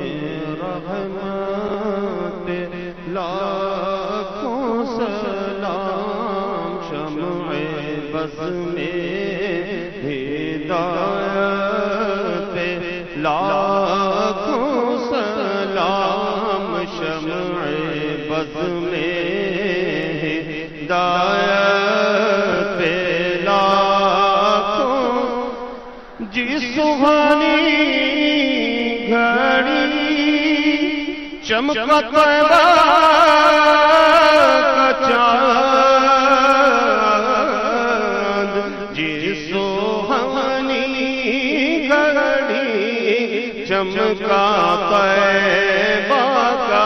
S6: رحمت لاکھوں سلام، شمع بز میں ہدایت لاکھوں سلام، شمع بز میں ہدایت لاکھوں جی سبحانی گھڑی چمکا طیبہ کا چاند، جی سبحانی گھڑی چمکا طیبہ کا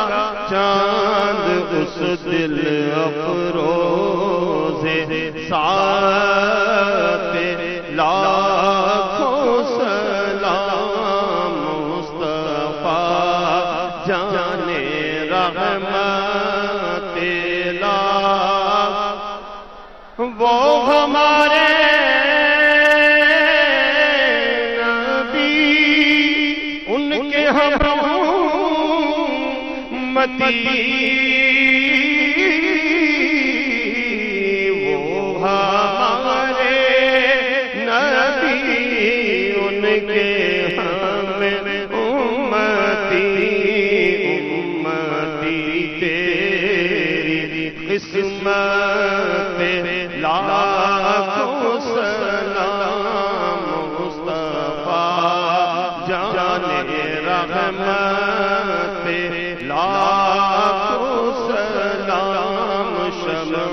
S6: چاند، اس دل افروز ساتھ لاکھوں سلام، مصطفیٰ جان رحمت وہ ہمارے نبی ان کے ہم امتی وہ ہمارے نبی ان کے ہم امتی تیری قسمت لاکھوں سلام مصطفیٰ جان رحمت لاکھوں سلام شمع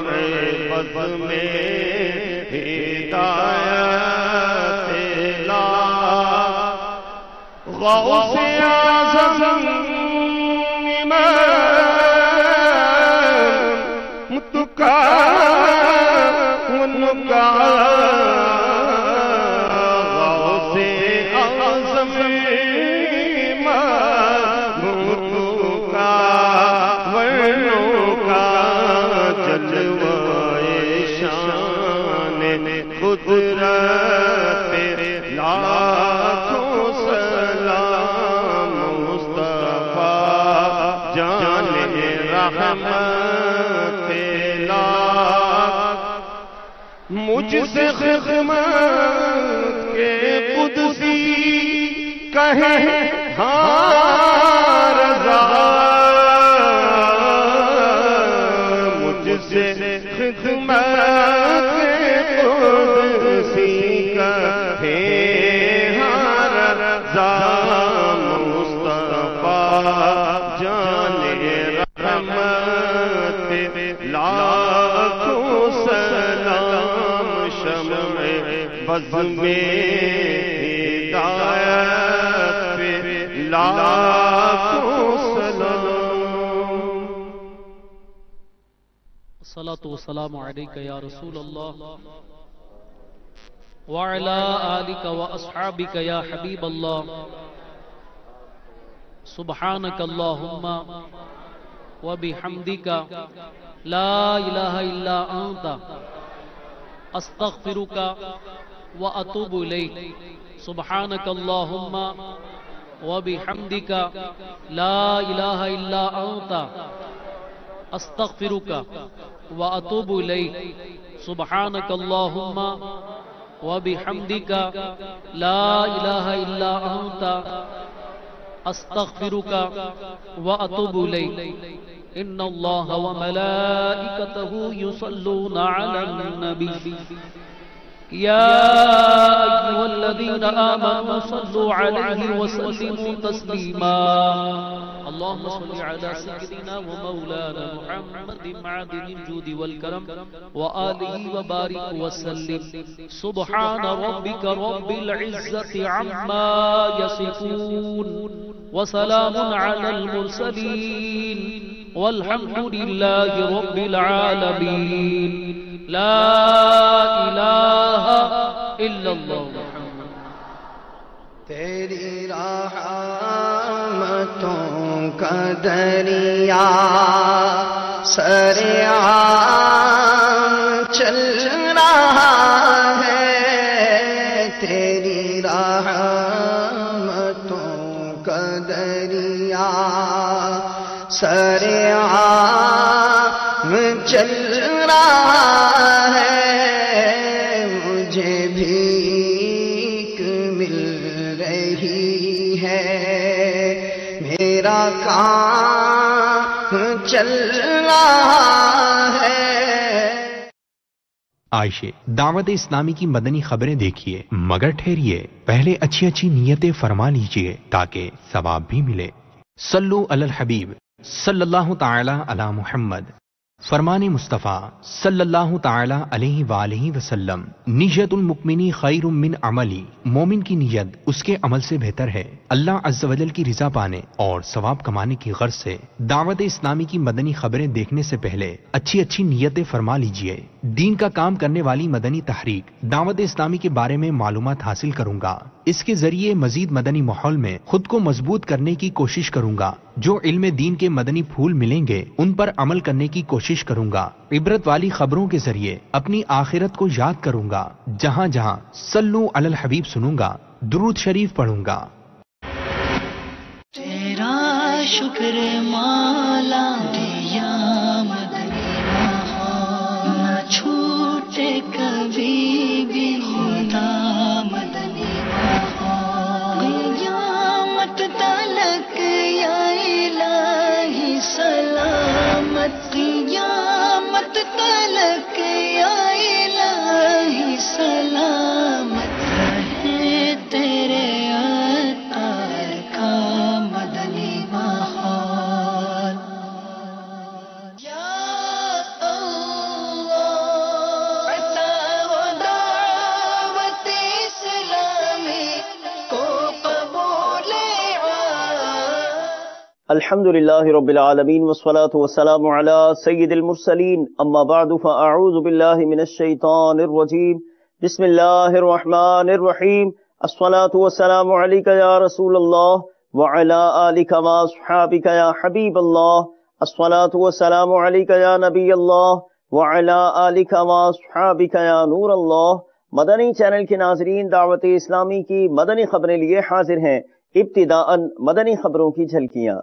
S6: بز میں ہدایت لاکھ غوث اعظم قدرت لاکھوں سلام مصطفیٰ جان رحمت لاکھ مجھ سے خدمت کے قدسی کہے ہاں رضا مجھ سے خدمت قدسی کہے ہاں رضا مصطفیٰ جان رحمت لاکھوں سلام شمع بز میں ہدایت لاکھوں سلام
S5: الصلاة والسلام علیک یا رسول اللہ وعلى آلك وأصحابك يا حبيب الله سبحانك اللهم وبحمدك لا إله إلا أنت أستغفرك وأتوب إليك سبحانك اللهم وبحمدك لا إله إلا أنت أستغفرك وأتوب إليك سبحانك اللهم وبحمدك لا إله إلا أنت أستغفرك وأتوب إليك إن الله وملائكته يصلون على النبي يا أيها الذين آمنوا صلوا عليه وسلموا تسليما اللهم صل على سيدنا ومولانا محمد معدن الجود والكرم وآله وبارك وسلم سبحان ربك رب العزة عما يصفون وسلام على المرسلين والحمد لله رب العالمين لا إله إلا الله
S2: تیری رحمتوں کا دریا سریعان چل رہا ہے تیری رحمتوں کا دریا سریعان چل رہا ہے مجھے بھیک مل رہی ہے میرا کام چل رہا ہے
S1: عائشہ دعوت اسلامی کی مدنی خبریں دیکھیے مگر ٹھہریے پہلے اچھی اچھی نیتیں فرما لیجئے تاکہ ثواب بھی ملے صلو علی الحبیب صلی اللہ تعالی علی محمد فرمان مصطفیٰ صلی اللہ تعالی علیہ وآلہ وسلم نیت المؤمنی خیر من عملی مومن کی نیت اس کے عمل سے بہتر ہے اللہ عز و جل کی رضا پانے اور ثواب کمانے کی غرض سے دعوت اسلامی کی مدنی خبریں دیکھنے سے پہلے اچھی اچھی نیتیں فرما لیجئے دین کا کام کرنے والی مدنی تحریک دعوت اسلامی کے بارے میں معلومات حاصل کروں گا اس کے ذریعے مزید مدنی ماحول میں خود کو مضبوط کرنے کی کوشش کروں گا جو علم دین کے مدنی پھول ملیں گے ان پر عمل کرنے کی کوشش کوشش کروں گا، عبرت والی خبروں کے ذریعے اپنی آخرت کو یاد کروں گا، جہاں جہاں صلو علی الحبیب سنوں گا، درود شریف پڑھوں گا۔
S8: تیرا شکر مولا دیا مدنی نہ چھوٹے کبھی بھی خدا مدنی قیامت تلک یا الہی سلامت، قیامت تلک یا الہی سلامت رہے تیرے عطار کا مدنی ماحول۔ یا اللہ عطا و دعوت اسلامی کو قبول
S9: الحمد للہ رب العالمین والصلاة والسلام علی سید المرسلین، اما بعد فاعوذ باللہ من الشیطان الرجیم، بسم اللہ الرحمن الرحیم، الصلاة والسلام علیک یا رسول اللہ وعلی آلک و اصحابک یا حبیب اللہ، الصلاة والسلام علیک یا نبی اللہ وعلی آلک و اصحابک یا نور اللہ۔ مدنی چینل کے ناظرین، دعوت اسلامی کی مدنی خبریں لیے حاضر ہیں۔ ابتداءً مدنی خبروں کی جھلکیاں۔